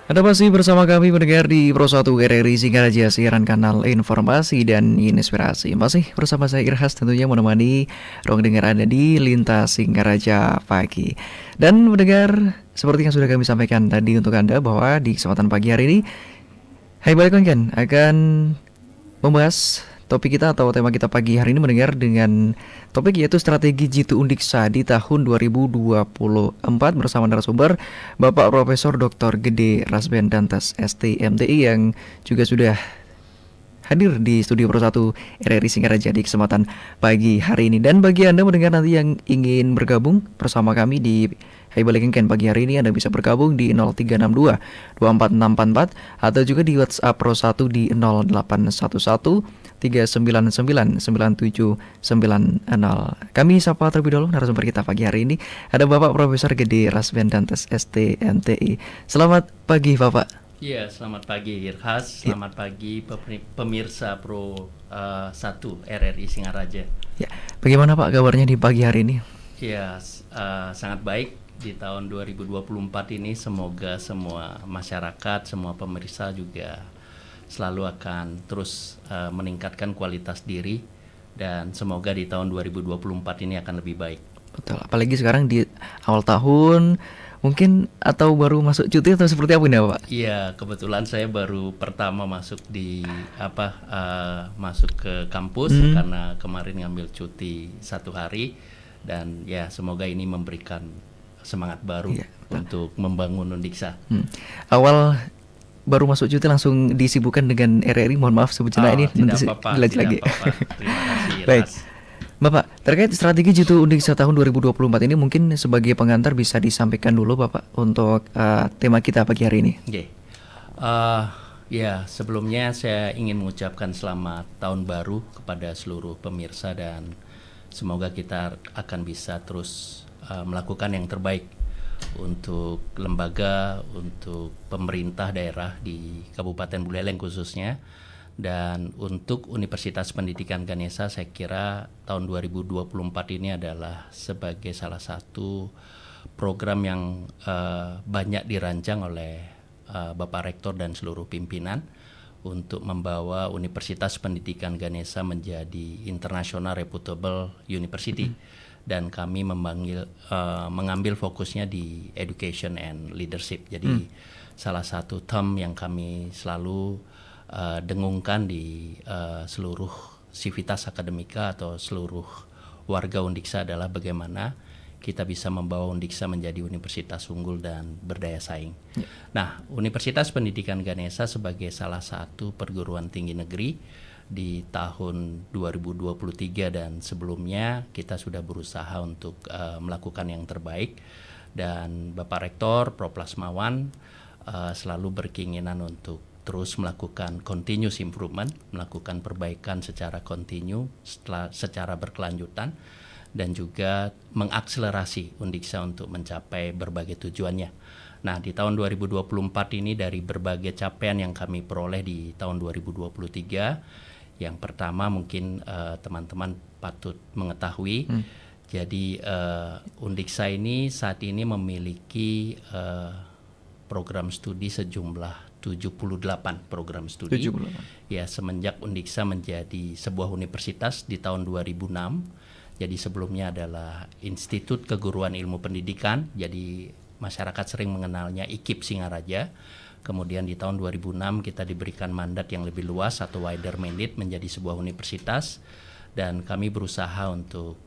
Anda masih bersama kami mendengar di Pro 1 RRI Singaraja, siaran kanal informasi dan inspirasi. Masih bersama saya Irhas tentunya menemani ruang dengar Anda di Lintas Singaraja pagi. Dan mendengar seperti yang sudah kami sampaikan tadi untuk Anda bahwa di kesempatan pagi hari ini Hai balik lagi kan akan membahas topik kita atau tema kita pagi hari ini mendengar dengan topik yaitu strategi Jitu Undiksa di tahun 2024 bersama narasumber Bapak Profesor Dr. Gede Rasben Dantas STMTI yang juga sudah hadir di studio Pro 1 RRI Singaraja di kesempatan pagi hari ini. Dan bagi Anda mendengar nanti yang ingin bergabung bersama kami di Hai Balik Engken pagi hari ini, Anda bisa bergabung di 0362 24644 atau juga di WhatsApp Pro 1 di 0811 399 9790. Kami sapa terlebih dahulu narasumber kita pagi hari ini. Ada Bapak Profesor Gede Rasben Dantas STMTI. Selamat pagi Bapak. Iya, selamat pagi Irhas, selamat pagi pemirsa Pro 1 RRI Singaraja. Ya, bagaimana Pak kabarnya di pagi hari ini? Iya, sangat baik di tahun 2024 ini. Semoga semua masyarakat, semua pemirsa juga selalu akan terus meningkatkan kualitas diri dan semoga di tahun 2024 ini akan lebih baik. Betul, apalagi sekarang di awal tahun mungkin atau baru masuk cuti atau seperti apa ini Pak? Iya, kebetulan saya baru pertama masuk masuk ke kampus karena kemarin ngambil cuti 1 hari dan ya semoga ini memberikan semangat baru untuk membangun Undiksa. Awal baru masuk cuti langsung disibukkan dengan RRI, mohon maaf sebetulnya ini nanti dilanjut lagi. Terima kasih. Baik. Bapak, terkait strategi Jitu Undiksa tahun 2024 ini mungkin sebagai pengantar bisa disampaikan dulu Bapak untuk tema kita pagi hari ini. Oke. Ya, sebelumnya saya ingin mengucapkan selamat tahun baru kepada seluruh pemirsa dan semoga kita akan bisa terus melakukan yang terbaik untuk lembaga, untuk pemerintah daerah di Kabupaten Buleleng khususnya. Dan untuk Universitas Pendidikan Ganesha, saya kira tahun 2024 ini adalah sebagai salah satu program yang banyak dirancang oleh Bapak Rektor dan seluruh pimpinan untuk membawa Universitas Pendidikan Ganesha menjadi international reputable university. Dan kami mengambil fokusnya di education and leadership. Jadi salah satu term yang kami selalu dengungkan di seluruh sivitas akademika atau seluruh warga Undiksa adalah bagaimana kita bisa membawa Undiksa menjadi universitas unggul dan berdaya saing. Nah, Universitas Pendidikan Ganesha sebagai salah satu perguruan tinggi negeri di tahun 2023 dan sebelumnya kita sudah berusaha untuk melakukan yang terbaik dan Bapak Rektor Prof. Lasmawan selalu berkeinginan untuk terus melakukan continuous improvement, melakukan perbaikan secara kontinu, secara berkelanjutan, dan juga mengakselerasi Undiksa untuk mencapai berbagai tujuannya. Nah, di tahun 2024 ini dari berbagai capaian yang kami peroleh di tahun 2023, yang pertama mungkin teman-teman patut mengetahui, jadi Undiksa ini saat ini memiliki program studi sejumlah 78 program studi. 78. Ya, semenjak Undiksa menjadi sebuah universitas di tahun 2006. Jadi sebelumnya adalah Institut Keguruan Ilmu Pendidikan. Jadi masyarakat sering mengenalnya IKIP Singaraja. Kemudian di tahun 2006 kita diberikan mandat yang lebih luas atau wider mandate menjadi sebuah universitas dan kami berusaha untuk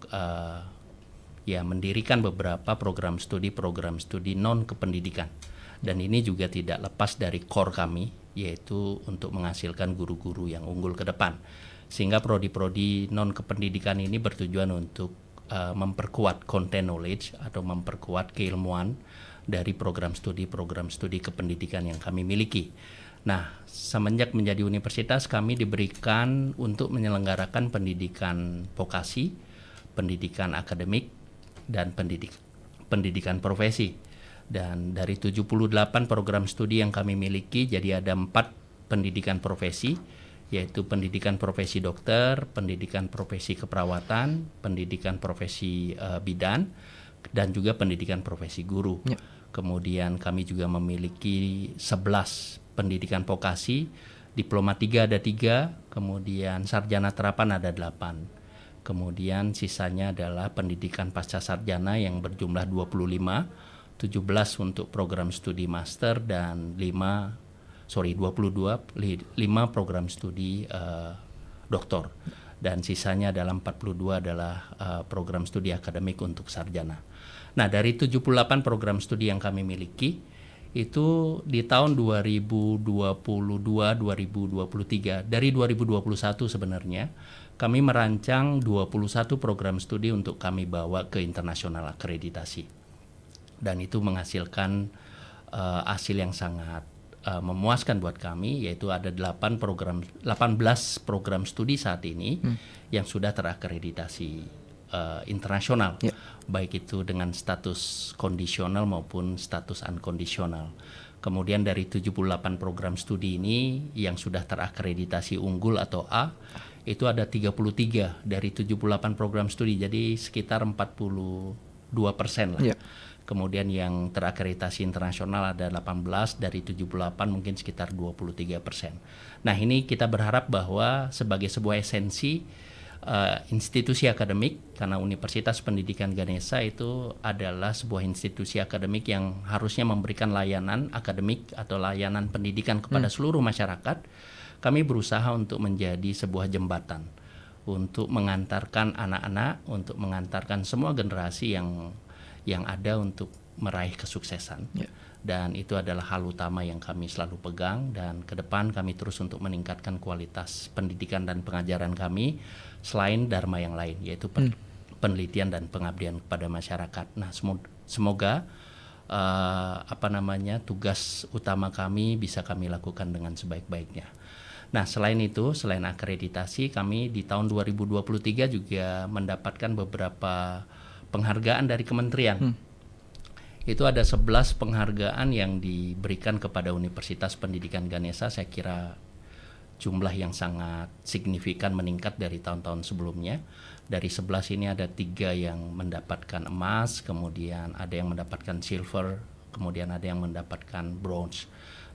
mendirikan beberapa program studi non kependidikan. Dan ini juga tidak lepas dari core kami, yaitu untuk menghasilkan guru-guru yang unggul ke depan. Sehingga prodi-prodi non-kependidikan ini bertujuan untuk memperkuat content knowledge atau memperkuat keilmuan dari program studi kependidikan yang kami miliki. Nah, semenjak menjadi universitas kami diberikan untuk menyelenggarakan pendidikan vokasi, pendidikan akademik, dan pendidikan profesi. Dan dari 78 program studi yang kami miliki, jadi ada 4 pendidikan profesi, yaitu pendidikan profesi dokter, pendidikan profesi keperawatan, pendidikan profesi bidan, dan juga pendidikan profesi guru. Ya. Kemudian kami juga memiliki 11 pendidikan vokasi, diploma 3 ada 3, kemudian sarjana terapan ada 8. Kemudian sisanya adalah pendidikan pasca sarjana yang berjumlah 25, 17 untuk program studi master dan 5 program studi doktor. Dan sisanya adalah 42 adalah program studi akademik untuk sarjana. Nah, dari 78 program studi yang kami miliki, itu di tahun 2022-2023, dari 2021 sebenarnya, kami merancang 21 program studi untuk kami bawa ke internasional akreditasi. Dan itu menghasilkan hasil yang sangat memuaskan buat kami, yaitu ada 18 program studi saat ini yang sudah terakreditasi internasional, baik itu dengan status kondisional maupun status unkondisional. Kemudian dari 78 program studi ini yang sudah terakreditasi unggul atau A, itu ada 33 dari 78 program studi, jadi sekitar 42% lah. Kemudian yang terakreditasi internasional ada 18, dari 78 mungkin sekitar 23%. Nah, ini kita berharap bahwa sebagai sebuah esensi institusi akademik, karena Universitas Pendidikan Ganesha itu adalah sebuah institusi akademik yang harusnya memberikan layanan akademik atau layanan pendidikan kepada seluruh masyarakat. Kami berusaha untuk menjadi sebuah jembatan untuk mengantarkan anak-anak, untuk mengantarkan semua generasi yang ada untuk meraih kesuksesan. Dan itu adalah hal utama yang kami selalu pegang, dan ke depan kami terus untuk meningkatkan kualitas pendidikan dan pengajaran kami selain dharma yang lain, yaitu penelitian dan pengabdian kepada masyarakat. Nah, semoga tugas utama kami bisa kami lakukan dengan sebaik-baiknya. Nah, selain itu, selain akreditasi, kami di tahun 2023 juga mendapatkan beberapa penghargaan dari kementerian. Itu ada 11 penghargaan yang diberikan kepada Universitas Pendidikan Ganesha. Saya kira jumlah yang sangat signifikan, meningkat dari tahun-tahun sebelumnya. Dari 11 ini ada 3 yang mendapatkan emas, kemudian ada yang mendapatkan silver, kemudian ada yang mendapatkan bronze.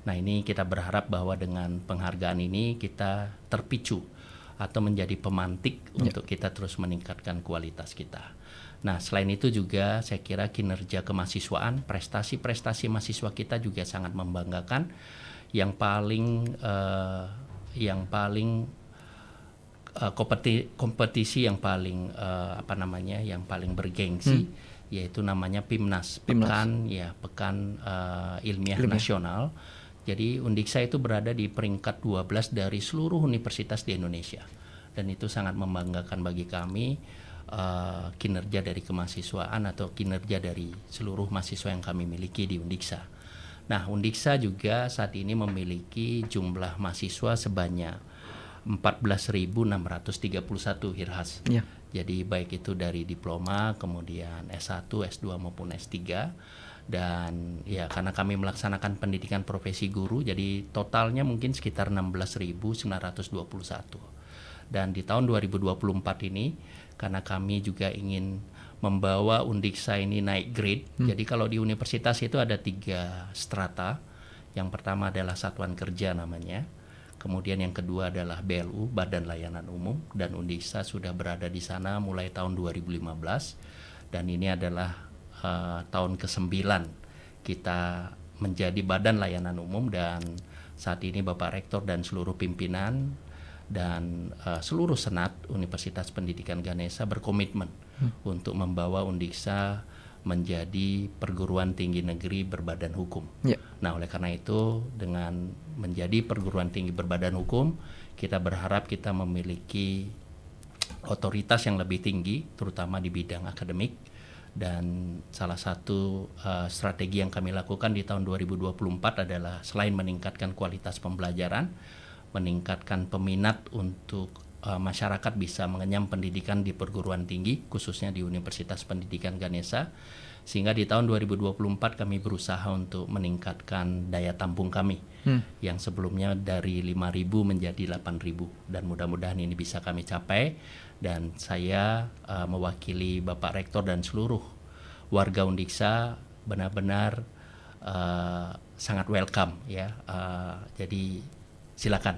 Nah, ini kita berharap bahwa dengan penghargaan ini kita terpicu atau menjadi pemantik untuk kita terus meningkatkan kualitas kita. Nah, selain itu juga saya kira kinerja kemahasiswaan, prestasi-prestasi mahasiswa kita juga sangat membanggakan. Yang paling kompetisi yang paling yang paling bergengsi, yaitu namanya PIMNAS, Pekan Ilmiah Nasional. Jadi Undiksa itu berada di peringkat 12 dari seluruh universitas di Indonesia, dan itu sangat membanggakan bagi kami. Kinerja dari kemahasiswaan atau kinerja dari seluruh mahasiswa yang kami miliki di Undiksa. Nah, Undiksa juga saat ini memiliki jumlah mahasiswa sebanyak 14.631 Hirhas. Jadi baik itu dari diploma, kemudian S1, S2 maupun S3. Dan ya, karena kami melaksanakan pendidikan profesi guru, jadi totalnya mungkin sekitar 16.921. Dan di tahun 2024 ini, karena kami juga ingin membawa Undiksa ini naik grade. Jadi kalau di universitas itu ada 3 strata. Yang pertama adalah satuan kerja namanya. Kemudian yang kedua adalah BLU, Badan Layanan Umum. Dan Undiksa sudah berada di sana mulai tahun 2015. Dan ini adalah tahun ke-9 kita menjadi Badan Layanan Umum. Dan saat ini Bapak Rektor dan seluruh pimpinan dan seluruh senat Universitas Pendidikan Ganesha berkomitmen untuk membawa Undiksa menjadi perguruan tinggi negeri berbadan hukum. Nah, oleh karena itu, dengan menjadi perguruan tinggi berbadan hukum, kita berharap kita memiliki otoritas yang lebih tinggi, terutama di bidang akademik. Dan salah satu strategi yang kami lakukan di tahun 2024 adalah selain meningkatkan kualitas pembelajaran, meningkatkan peminat untuk masyarakat bisa mengenyam pendidikan di perguruan tinggi, khususnya di Universitas Pendidikan Ganesha. Sehingga di tahun 2024 kami berusaha untuk meningkatkan daya tampung kami yang sebelumnya dari 5.000 menjadi 8.000, dan mudah-mudahan ini bisa kami capai. Dan saya mewakili Bapak Rektor dan seluruh warga Undiksa benar-benar sangat welcome ya. Jadi silakan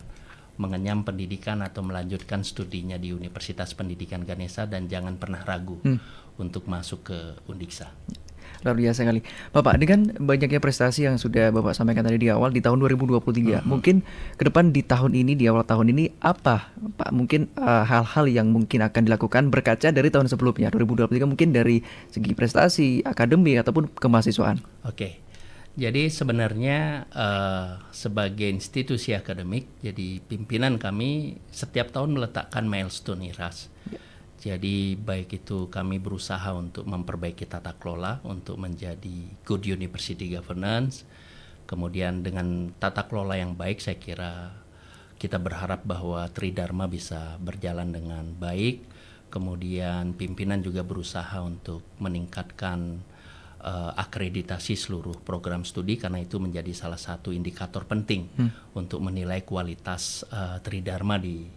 mengenyam pendidikan atau melanjutkan studinya di Universitas Pendidikan Ganesha dan jangan pernah ragu untuk masuk ke Undiksa. Luar biasa kali. Bapak, dengan banyaknya prestasi yang sudah Bapak sampaikan tadi di awal di tahun 2023, mungkin ke depan di tahun ini, di awal tahun ini, apa Pak mungkin hal-hal yang mungkin akan dilakukan berkaca dari tahun sebelumnya, 2023, mungkin dari segi prestasi, akademik, ataupun kemahasiswaan? Oke. Jadi sebenarnya sebagai institusi akademik, jadi pimpinan kami setiap tahun meletakkan milestone IRAS. Jadi baik itu kami berusaha untuk memperbaiki tata kelola untuk menjadi good university governance. Kemudian dengan tata kelola yang baik saya kira kita berharap bahwa Tridharma bisa berjalan dengan baik. Kemudian pimpinan juga berusaha untuk meningkatkan akreditasi seluruh program studi karena itu menjadi salah satu indikator penting untuk menilai kualitas Tridharma di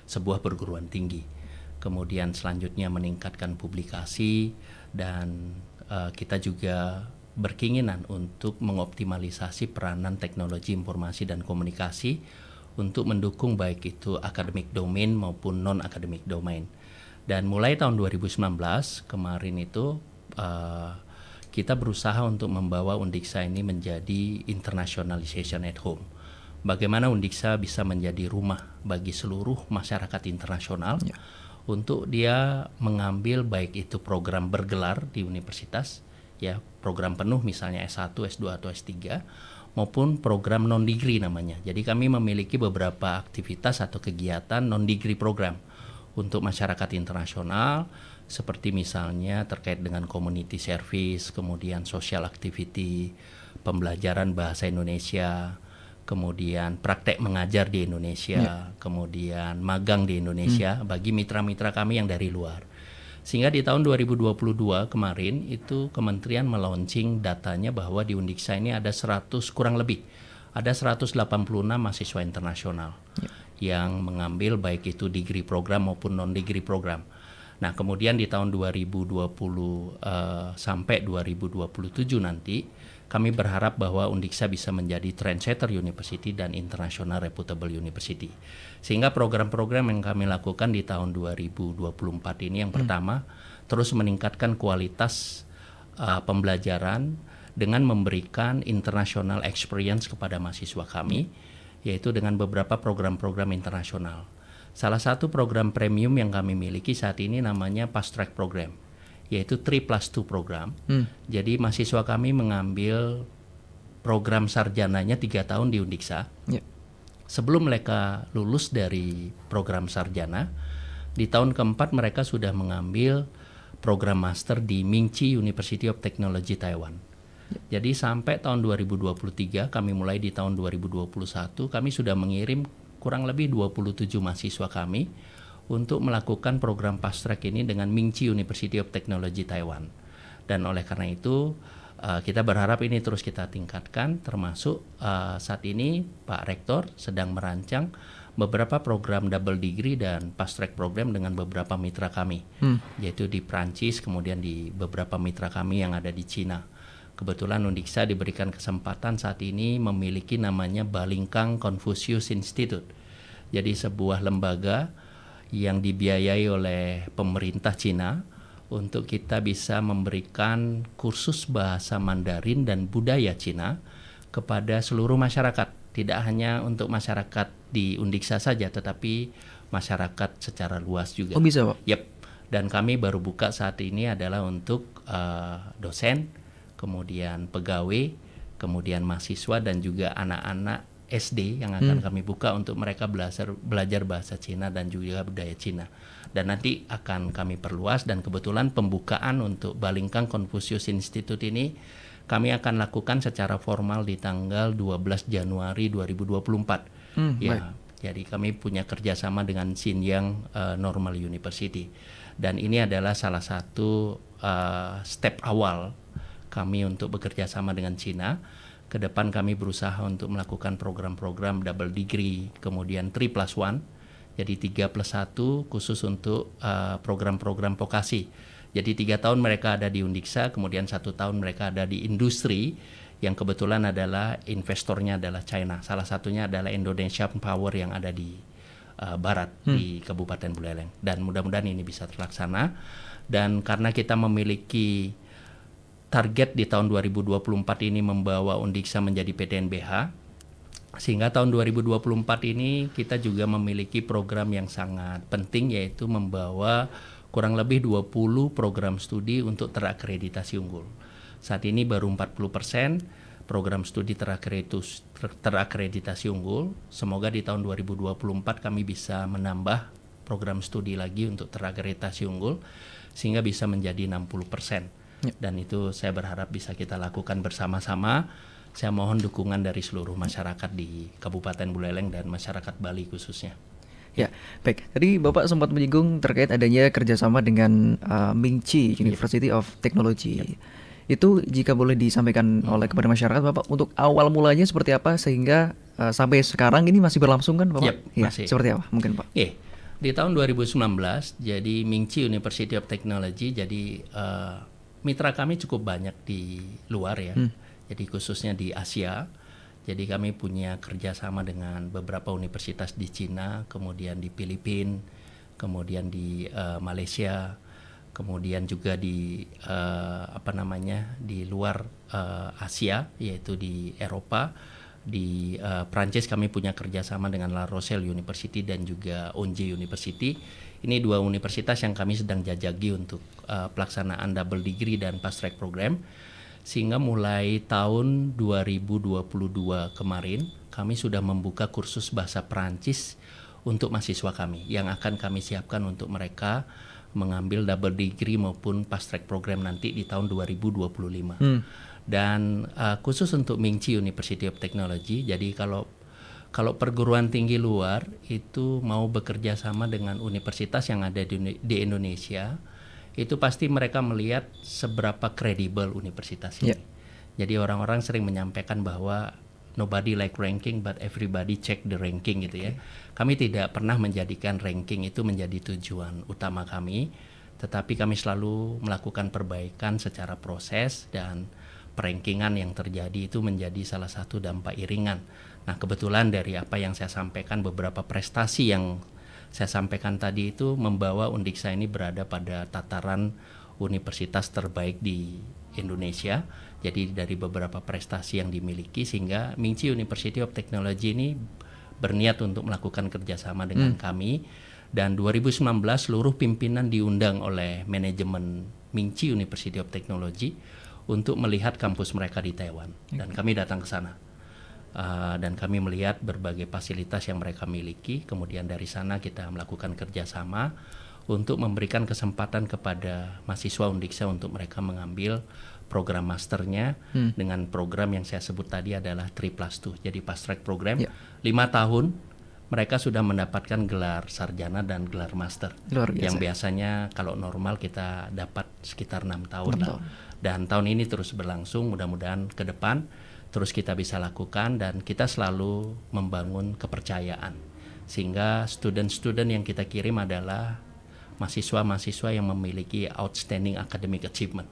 sebuah perguruan tinggi. Kemudian selanjutnya meningkatkan publikasi dan kita juga berkeinginan untuk mengoptimalisasi peranan teknologi informasi dan komunikasi untuk mendukung baik itu academic domain maupun non-academic domain. Dan mulai tahun 2019 kemarin itu kita berusaha untuk membawa Undiksa ini menjadi internationalization at home. Bagaimana Undiksa bisa menjadi rumah bagi seluruh masyarakat internasional untuk dia mengambil baik itu program bergelar di universitas, ya program penuh misalnya S1, S2 atau S3, maupun program non-degree namanya. Jadi kami memiliki beberapa aktivitas atau kegiatan non-degree program untuk masyarakat internasional, seperti misalnya terkait dengan community service, kemudian social activity, pembelajaran bahasa Indonesia, kemudian praktek mengajar di Indonesia, kemudian magang di Indonesia bagi mitra-mitra kami yang dari luar. Sehingga di tahun 2022 kemarin itu Kementerian melaunching datanya bahwa di Undiksa ini ada kurang lebih ada 186 mahasiswa internasional yang mengambil baik itu degree program maupun non-degree program. Nah, kemudian di tahun 2020 sampai 2027 nanti kami berharap bahwa Undiksa bisa menjadi trendsetter university dan international reputable university. Sehingga program-program yang kami lakukan di tahun 2024 ini yang pertama, terus meningkatkan kualitas pembelajaran dengan memberikan international experience kepada mahasiswa kami, yaitu dengan beberapa program-program internasional. Salah satu program premium yang kami miliki saat ini namanya Fast Track Program, yaitu 3+2 program. Jadi mahasiswa kami mengambil program sarjananya 3 tahun di Undiksa. Sebelum mereka lulus dari program sarjana, di tahun keempat mereka sudah mengambil program master di Mingchi University of Technology Taiwan. Jadi sampai tahun 2023, kami mulai di tahun 2021, kami sudah mengirim kurang lebih 27 mahasiswa kami untuk melakukan program fast track ini dengan Mingchi University of Technology Taiwan. Dan oleh karena itu kita berharap ini terus kita tingkatkan, termasuk saat ini Pak Rektor sedang merancang beberapa program double degree dan fast track program dengan beberapa mitra kami, yaitu di Prancis, kemudian di beberapa mitra kami yang ada di Cina. Kebetulan Undiksa diberikan kesempatan saat ini memiliki namanya Balingkang Confucius Institute. Jadi sebuah lembaga yang dibiayai oleh pemerintah Cina untuk kita bisa memberikan kursus bahasa Mandarin dan budaya Cina kepada seluruh masyarakat. Tidak hanya untuk masyarakat di Undiksa saja, tetapi masyarakat secara luas juga. Oh bisa Pak? Yep. Dan kami baru buka saat ini adalah untuk dosen, kemudian pegawai, kemudian mahasiswa dan juga anak-anak SD yang akan kami buka untuk mereka belajar bahasa Cina dan juga budaya Cina. Dan nanti akan kami perluas, dan kebetulan pembukaan untuk Balingkang Confucius Institute ini kami akan lakukan secara formal di tanggal 12 Januari 2024. Ya, jadi kami punya kerjasama dengan Xinjiang Normal University. Dan ini adalah salah satu step awal kami untuk bekerja sama dengan Cina. Ke depan kami berusaha untuk melakukan program-program double degree, kemudian 3+1, jadi 3+1 khusus untuk program-program vokasi Jadi 3 tahun mereka ada di Undiksa, kemudian 1 tahun mereka ada di industri yang kebetulan adalah investornya adalah China. Salah satunya adalah Indonesia Power yang ada di barat di Kabupaten Buleleng. Dan mudah-mudahan ini bisa terlaksana. Dan karena kita memiliki target di tahun 2024 ini membawa Undiksa menjadi PTNBH, sehingga tahun 2024 ini kita juga memiliki program yang sangat penting, yaitu membawa kurang lebih 20 program studi untuk terakreditasi unggul. Saat ini baru 40% program studi terakreditasi unggul. Semoga di tahun 2024 kami bisa menambah program studi lagi untuk terakreditasi unggul sehingga bisa menjadi 60%. Dan itu saya berharap bisa kita lakukan bersama-sama. Saya mohon dukungan dari seluruh masyarakat di Kabupaten Buleleng dan masyarakat Bali khususnya. Ya, baik. Tadi Bapak sempat menyinggung terkait adanya kerjasama dengan Mingchi University of Technology. Itu jika boleh disampaikan oleh kepada masyarakat, Bapak, untuk awal mulanya seperti apa sehingga sampai sekarang ini masih berlangsung kan, Bapak? Masih. Seperti apa mungkin, Pak? Di tahun 2019, jadi Mingchi University of Technology, jadi mitra kami cukup banyak di luar ya. Jadi khususnya di Asia. Jadi kami punya kerjasama dengan beberapa universitas di Cina, kemudian di Filipina, kemudian di Malaysia, kemudian juga di di luar Asia, yaitu di Eropa. Di Prancis kami punya kerjasama dengan La Rochelle University dan juga Onje University. Ini 2 universitas yang kami sedang jajaki untuk pelaksanaan double degree dan fast track program. Sehingga mulai tahun 2022 kemarin kami sudah membuka kursus bahasa Perancis untuk mahasiswa kami yang akan kami siapkan untuk mereka mengambil double degree maupun fast track program nanti di tahun 2025. Dan khusus untuk Mingchi University of Technology, jadi kalau perguruan tinggi luar itu mau bekerja sama dengan universitas yang ada di Indonesia, itu pasti mereka melihat seberapa kredibel universitas ini. Jadi orang-orang sering menyampaikan bahwa nobody like ranking but everybody check the ranking gitu ya. Kami tidak pernah menjadikan ranking itu menjadi tujuan utama kami, tetapi kami selalu melakukan perbaikan secara proses dan perankingan yang terjadi itu menjadi salah satu dampak iringan. Nah, kebetulan dari apa yang saya sampaikan, beberapa prestasi yang saya sampaikan tadi itu membawa Undiksa ini berada pada tataran universitas terbaik di Indonesia. Jadi dari beberapa prestasi yang dimiliki sehingga Mingchi University of Technology ini berniat untuk melakukan kerjasama dengan kami. Dan 2019 seluruh pimpinan diundang oleh manajemen Mingchi University of Technology untuk melihat kampus mereka di Taiwan. Dan kami datang ke sana. Dan kami melihat berbagai fasilitas yang mereka miliki. Kemudian dari sana kita melakukan kerjasama untuk memberikan kesempatan kepada mahasiswa Undiksa untuk mereka mengambil program masternya dengan program yang saya sebut tadi adalah 3+2. Jadi fast track program 5 tahun mereka sudah mendapatkan gelar sarjana dan gelar master. Yang biasanya kalau normal kita dapat sekitar 6 tahun lah. Dan tahun ini terus berlangsung, mudah-mudahan ke depan terus kita bisa lakukan dan kita selalu membangun kepercayaan sehingga student-student yang kita kirim adalah mahasiswa-mahasiswa yang memiliki outstanding academic achievement.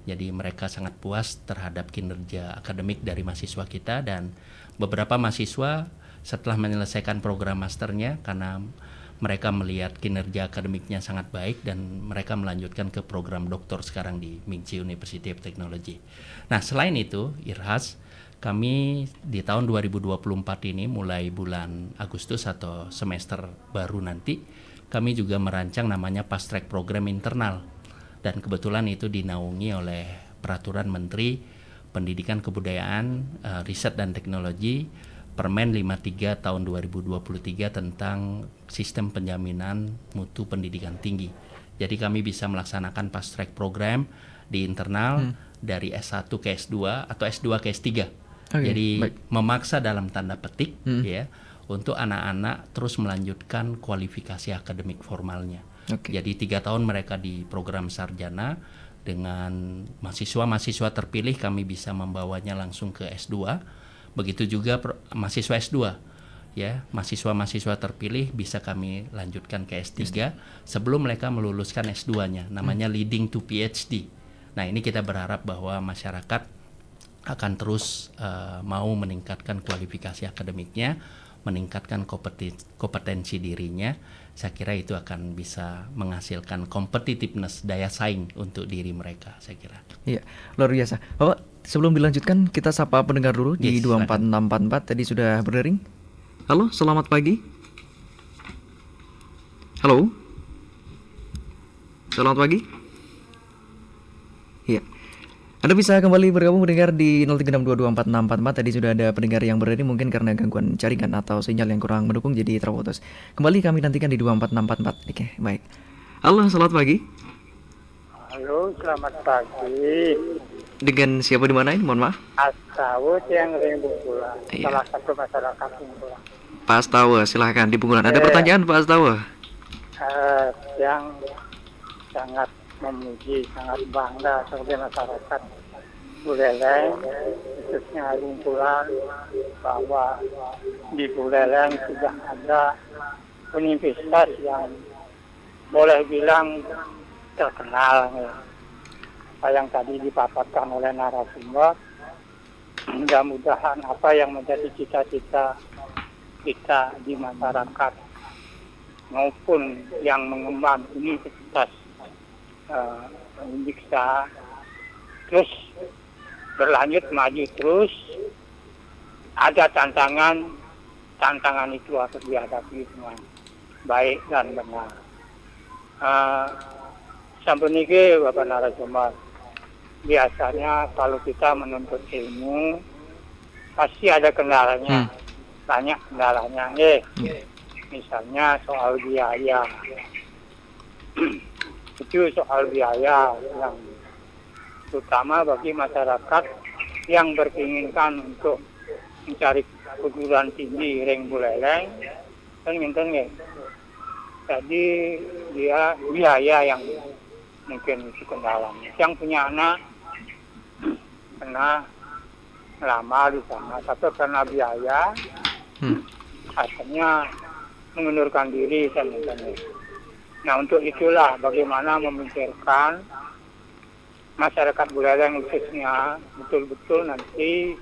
Jadi mereka sangat puas terhadap kinerja akademik dari mahasiswa kita dan beberapa mahasiswa setelah menyelesaikan program masternya karena mereka melihat kinerja akademiknya sangat baik dan mereka melanjutkan ke program doktor sekarang di Mingchi University of Technology. Nah, selain itu, Irhas, kami di tahun 2024 ini mulai bulan Agustus atau semester baru nanti, kami juga merancang namanya fast track program internal. Dan kebetulan itu dinaungi oleh Peraturan Menteri Pendidikan Kebudayaan, Riset dan Teknologi Permen 53 tahun 2023 tentang sistem penjaminan mutu pendidikan tinggi. Jadi kami bisa melaksanakan fast track program di internal dari S1 ke S2 atau S2 ke S3. Jadi memaksa dalam tanda petik ya untuk anak-anak terus melanjutkan kualifikasi akademik formalnya. Jadi 3 tahun mereka di program sarjana dengan mahasiswa-mahasiswa terpilih kami bisa membawanya langsung ke S2. Begitu juga mahasiswa S2 ya mahasiswa-mahasiswa terpilih bisa kami lanjutkan ke S3 sebelum mereka meluluskan S2-nya, namanya leading to PhD. Nah, ini kita berharap bahwa masyarakat akan terus mau meningkatkan kualifikasi akademiknya, meningkatkan kompetensi dirinya. Saya kira itu akan bisa menghasilkan competitiveness, daya saing untuk diri mereka, saya kira. Iya, luar biasa. Bapak, sebelum dilanjutkan kita sapa pendengar dulu di Yes, 24644 tadi sudah berdering. Halo, selamat pagi. Halo. Selamat pagi. Iya. Anda bisa kembali bergabung mendengar di 0362246644. Tadi sudah ada pendengar yang berdiri, mungkin karena gangguan jaringan atau sinyal yang kurang mendukung jadi terputus. Kembali kami nantikan di 24644. Oke, baik. Halo, selamat pagi. Halo, selamat pagi. Dengan siapa di mana ini? Mohon maaf. Astawut yang Rimbu Pulang, Iya. salah satu masyarakat Pulang. Pak Astawa, silahkan di Bungulan. Ada pertanyaan Pak Astawa? Yang sangat memuji, sangat bangga sebagai masyarakat Buleleng, khususnya Rumpulan, bahwa di Buleleng sudah ada universitas yang boleh bilang terkenal. Yang tadi dipaparkan oleh narasumber, mudah-mudahan apa yang menjadi cita-cita kita di masyarakat maupun yang mengemban universitas Undiksa terus berlanjut maju terus. Ada tantangan itu harus dihadapi semua baik dan benar. Sampun niki Bapak narasumber, biasanya kalau kita menuntut ilmu pasti ada kendalanya, banyak kendalanya. Misalnya soal biaya. Itu soal biaya yang terutama bagi masyarakat yang berkeinginan untuk mencari perguruan tinggi ring Buleleng kan ngenten ya. Jadi dia biaya yang mungkin itu kendalanya. Yang punya anak pernah lama di sana, tapi karena biaya akhirnya mengundurkan diri kan ngenten. Nah, untuk itulah bagaimana memikirkan masyarakat Buleleng khususnya betul-betul nanti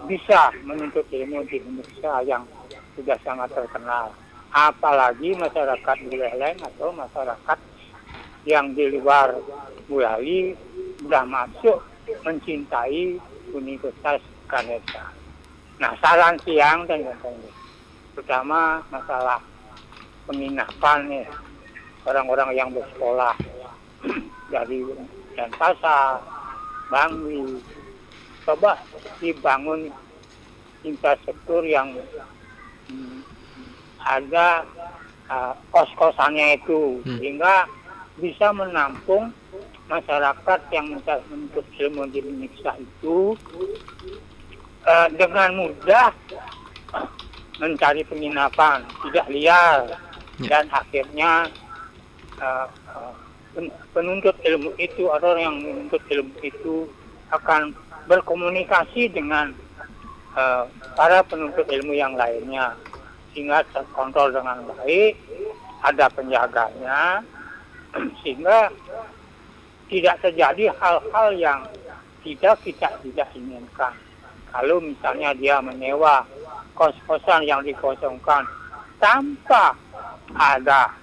bisa menuntut ilmu di Indonesia yang sudah sangat terkenal. Apalagi masyarakat Buleleng atau masyarakat yang di luar Bulali sudah masuk mencintai Universitas Ganesha. Nah, saran siang dan terutama masalah penginapan nih orang-orang yang bersekolah dari Denpasar, Bangli, coba dibangun infrastruktur yang ada kos-kosannya itu sehingga bisa menampung masyarakat yang menuntut ilmu di Indonesia itu dengan mudah mencari penginapan, tidak liar, dan akhirnya penuntut ilmu itu atau yang menuntut ilmu itu akan berkomunikasi dengan para penuntut ilmu yang lainnya sehingga terkontrol dengan baik, ada penjaganya sehingga tidak terjadi hal-hal yang tidak inginkan. Kalau misalnya dia menyewa kos-kosan yang dikosongkan tanpa ada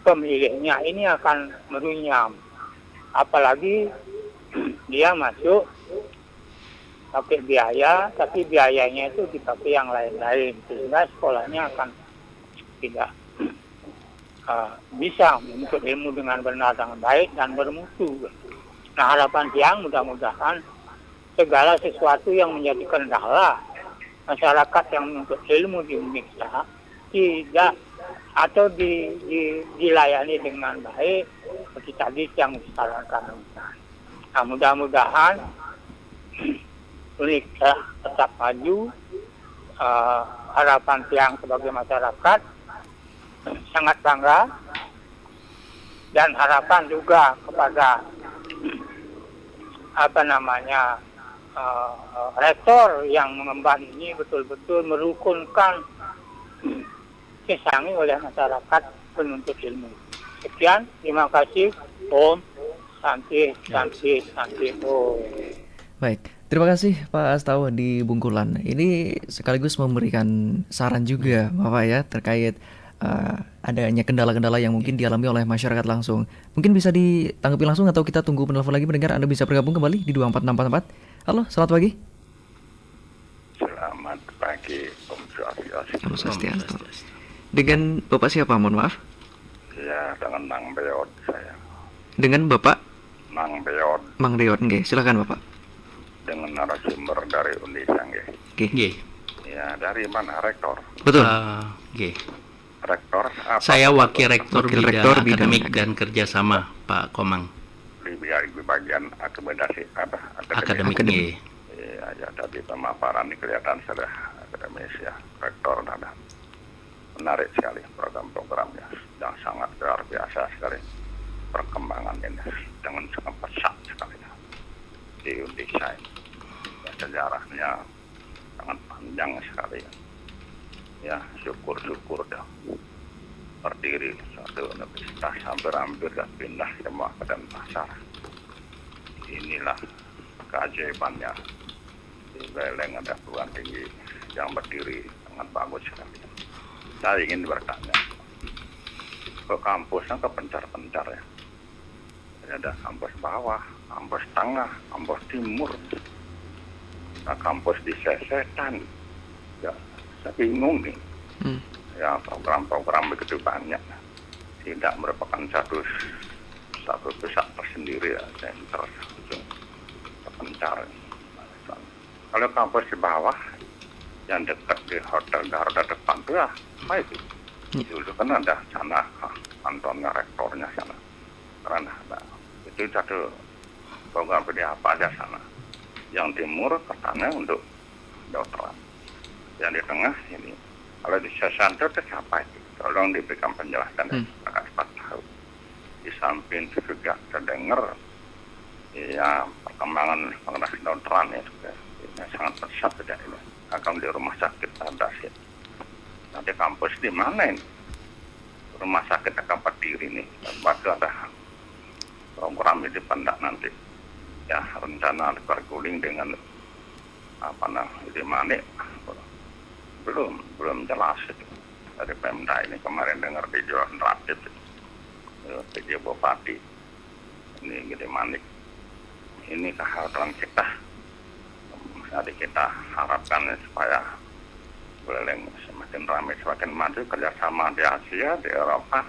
pemiliknya, ini akan merunyam. Apalagi dia masuk pakai biaya, tapi biayanya itu dipakai yang lain-lain, sehingga sekolahnya akan tidak bisa menuntut ilmu dengan benar, dengan baik, dan bermutu. Nah, harapan siang mudah-mudahan segala sesuatu yang menjadi kendala masyarakat yang menuntut ilmu di Indonesia tidak atau dilayani dengan baik seperti tadi yang disarankan. Nah, mudah-mudahan Indonesia tetap maju. Harapan siang sebagai masyarakat sangat bangga dan harapan juga kepada rektor yang mengemban ini betul-betul merukunkan disangi oleh masyarakat penuntut ilmu. Sekian, terima kasih. Om Santi, Santi, Santi. Om. Baik, terima kasih Pak Astawa di Bungkulan. Ini sekaligus memberikan saran juga Bapak ya terkait adanya kendala-kendala yang mungkin dialami oleh masyarakat langsung. Mungkin bisa ditanggapi langsung atau kita tunggu penelpon lagi mendengar. Anda bisa bergabung kembali di 24644. Halo, selamat pagi. Selamat pagi, Om Swastiastu. Om Swastiastu. Dengan Bapak siapa, mohon maaf? Ya, dengan Mang Beot saya. Dengan Bapak Mang Beot Mang Deot, nggih. Silakan Bapak. dengan narasumber dari Undisa nggih. Oke. Nggih. Ya, dari mana rektor? Betul. Nggih. Rektor apa? Saya wakil rektor Wakil bidang rektor bidang akademik dan kerjasama, Pak Komang. Di bagian akomodasi apa? Akademik nggih. Iya, ya tadi pemaparan ini kelihatan sudah akademis ya. Rektor ada menarik sekali program-programnya yang sangat luar biasa sekali perkembangan ini dengan sangat pesat sekali di Undisa ini. Ya, sejarahnya sangat panjang sekali ya, syukur-syukur dah berdiri satu universitas hampir dan pindah semua ke Denpasar. Inilah keajaibannya di Beleng ada perguruan tinggi yang berdiri sangat bagus sekali. Saya ingin bertanya ke kampusnya ke pencar-pencar ya. Ada kampus bawah, kampus tengah, kampus timur, nah, kampus di Sesetan. Ya, saya bingung nih. Ya, program-program begitu banyak tidak merupakan satu pusat tersendiri ya, center terpencar. Kalau kampus di bawah yang dekat di Hotel Garuda depan itu ya, apa itu? Dulu kan ada sana kantornya rektornya sana. Karena itu satu program apa aja sana. Yang timur katanya untuk dokteran. Yang di tengah ini. Kalau di Sesanto itu siapa itu? Tolong diberikan penjelasan agar cepat tahu. Di samping juga terdengar ya perkembangan pengeras kedokteran ya sangat pesat tidak ini. Akan di rumah sakit ada sih. Nanti kampus di mana ini? Rumah sakit akan berdiri nih. Baru ada program ini pendak nanti. Ya rencana berguling dengan apa di mana? Belum jelas itu. Dari Pemda ini kemarin dengar di Jalan Rapid PJ Bupati ini Gede Manik. Ini kekhawatiran kita. Jadi kita harapkan supaya Beleng semakin ramai, semakin maju, kerjasama di Asia, di Eropa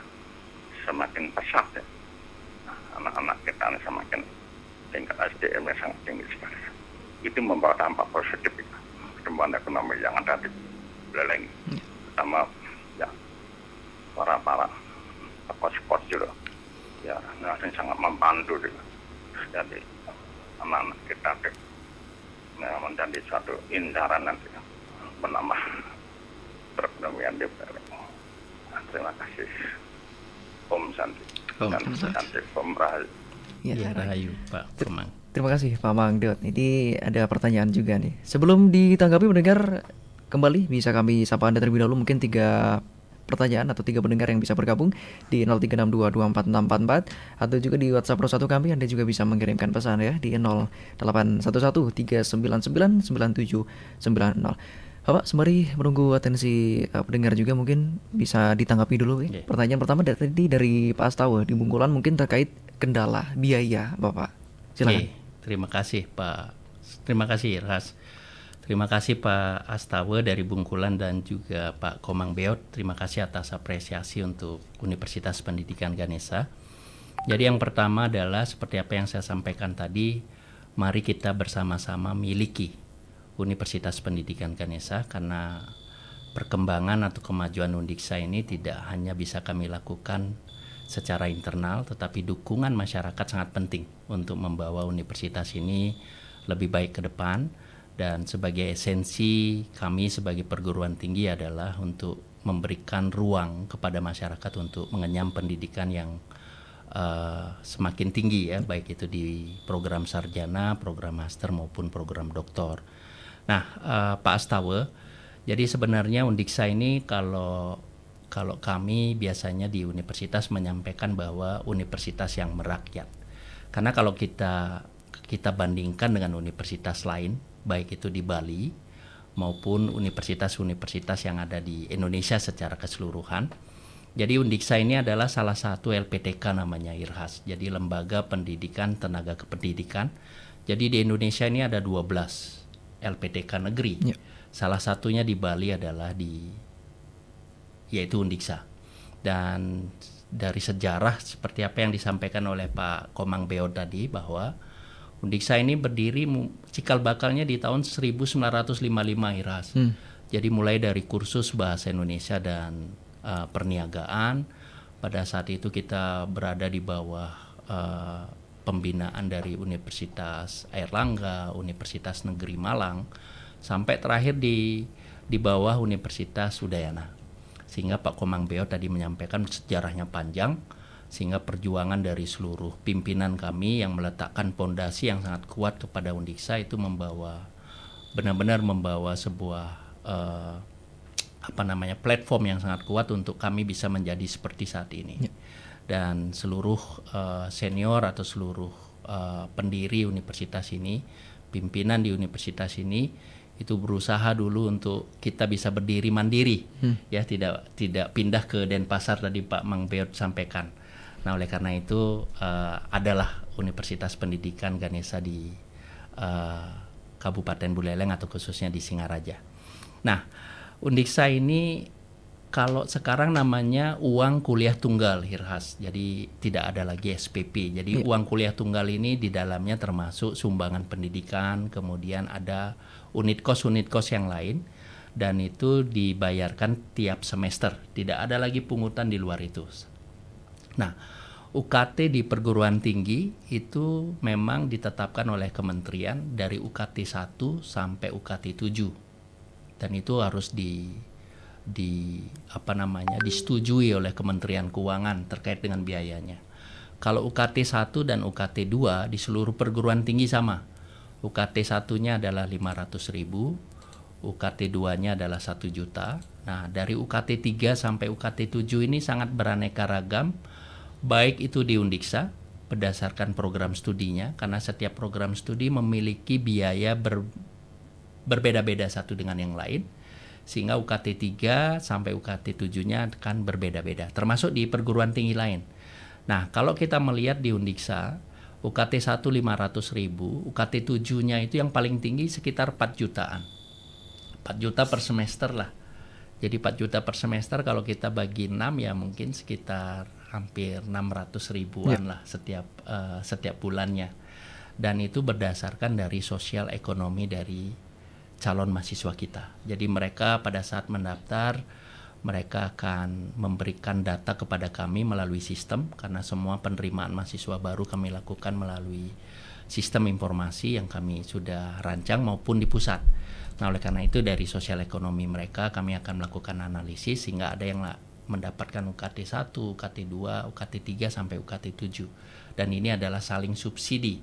semakin pesat ya. Nah, anak-anak kita ini semakin tingkat SDM yang sangat tinggi sekali. Itu membawa dampak positif ya. Pertumbuhan ekonomi yang ada di Beleng, sama ya para spot juga ya, ini sangat membantu juga. Jadi anak-anak kita menjadi suatu indaran nanti menambah perekonomian di Beleng. Terima kasih Om Santi. Om Santi Om Rahayu. Ya, Rahayu Pak Komang. Terima kasih Pak Mang Deot. Ini ada pertanyaan juga nih. Sebelum ditanggapi mendengar kembali, bisa kami sapa Anda terlebih dahulu. Mungkin 3 pertanyaan atau 3 pendengar yang bisa bergabung di 0362246644 atau juga di WhatsApp Pro 1 kami. Anda juga bisa mengirimkan pesan ya di 0811399790. Bapak, sembari menunggu atensi pendengar juga mungkin bisa ditanggapi dulu ya. Pertanyaan pertama tadi dari Pak Astawa di Bungkulan mungkin terkait kendala biaya, Bapak. Silakan. Terima kasih Pak. Terima kasih Ras. Terima kasih Pak Astawa dari Bungkulan dan juga Pak Komang Beot. Terima kasih atas apresiasi untuk Universitas Pendidikan Ganesha. Jadi yang pertama adalah seperti apa yang saya sampaikan tadi, mari kita bersama-sama miliki Universitas Pendidikan Ganesha, karena perkembangan atau kemajuan Undiksa ini tidak hanya bisa kami lakukan secara internal, tetapi dukungan masyarakat sangat penting untuk membawa universitas ini lebih baik ke depan. Dan sebagai esensi kami sebagai perguruan tinggi adalah untuk memberikan ruang kepada masyarakat untuk mengenyam pendidikan yang semakin tinggi ya, baik itu di program sarjana, program master maupun program doktor. Nah, Pak Astawa, jadi sebenarnya Undiksa ini kalau kami biasanya di universitas menyampaikan bahwa universitas yang merakyat. Karena kalau kita bandingkan dengan universitas lain, baik itu di Bali maupun universitas-universitas yang ada di Indonesia secara keseluruhan. Jadi Undiksa ini adalah salah satu LPTK namanya IRHAS. Jadi Lembaga Pendidikan Tenaga Kependidikan. Jadi di Indonesia ini ada 12 LPTK negeri. Ya. Salah satunya di Bali adalah yaitu Undiksa. Dan dari sejarah seperti apa yang disampaikan oleh Pak Komang Beo tadi, bahwa Undiksa ini berdiri cikal bakalnya di tahun 1955 IRHAS. Jadi mulai dari kursus bahasa Indonesia dan perniagaan. Pada saat itu kita berada di bawah pembinaan dari Universitas Airlangga, Universitas Negeri Malang, sampai terakhir di bawah Universitas Udayana. Sehingga Pak Komang Beo tadi menyampaikan sejarahnya panjang, sehingga perjuangan dari seluruh pimpinan kami yang meletakkan pondasi yang sangat kuat kepada Undiksa itu benar-benar membawa sebuah platform yang sangat kuat untuk kami bisa menjadi seperti saat ini. Ya. Dan seluruh senior atau seluruh pendiri universitas ini, pimpinan di universitas ini itu berusaha dulu untuk kita bisa berdiri mandiri, ya tidak pindah ke Denpasar tadi Pak Mang Beot sampaikan. Nah, oleh karena itu adalah Universitas Pendidikan Ganesha di Kabupaten Buleleng atau khususnya di Singaraja. Nah, Undiksa ini kalau sekarang namanya uang kuliah tunggal IRHAS, jadi tidak ada lagi SPP. Jadi uang kuliah tunggal ini di dalamnya termasuk sumbangan pendidikan, kemudian ada unit kos yang lain, dan itu dibayarkan tiap semester. Tidak ada lagi pungutan di luar itu. Nah, UKT di perguruan tinggi itu memang ditetapkan oleh kementerian dari UKT 1 sampai UKT 7. Dan itu harus disetujui oleh Kementerian Keuangan terkait dengan biayanya. Kalau UKT 1 dan UKT 2 di seluruh perguruan tinggi sama. UKT 1-nya adalah 500.000, UKT 2-nya adalah 1 juta. Nah, dari UKT 3 sampai UKT 7 ini sangat beraneka ragam, baik itu di Undiksa berdasarkan program studinya, karena setiap program studi memiliki biaya berbeda-beda satu dengan yang lain. Sehingga UKT 3 sampai UKT 7-nya akan berbeda-beda, termasuk di perguruan tinggi lain. Nah, kalau kita melihat di Undiksa, UKT 1 500.000, UKT 7-nya itu yang paling tinggi sekitar 4 jutaan. 4 juta per semester lah. Jadi 4 juta per semester kalau kita bagi 6 ya mungkin sekitar hampir 600 ribuan lah setiap bulannya. Dan itu berdasarkan dari sosial ekonomi dari calon mahasiswa kita. Jadi mereka pada saat mendaftar, mereka akan memberikan data kepada kami melalui sistem, karena semua penerimaan mahasiswa baru kami lakukan melalui sistem informasi yang kami sudah rancang maupun di pusat. Nah, oleh karena itu dari sosial ekonomi mereka kami akan melakukan analisis sehingga ada yang mendapatkan UKT 1, UKT 2, UKT 3 sampai UKT 7. Dan ini adalah saling subsidi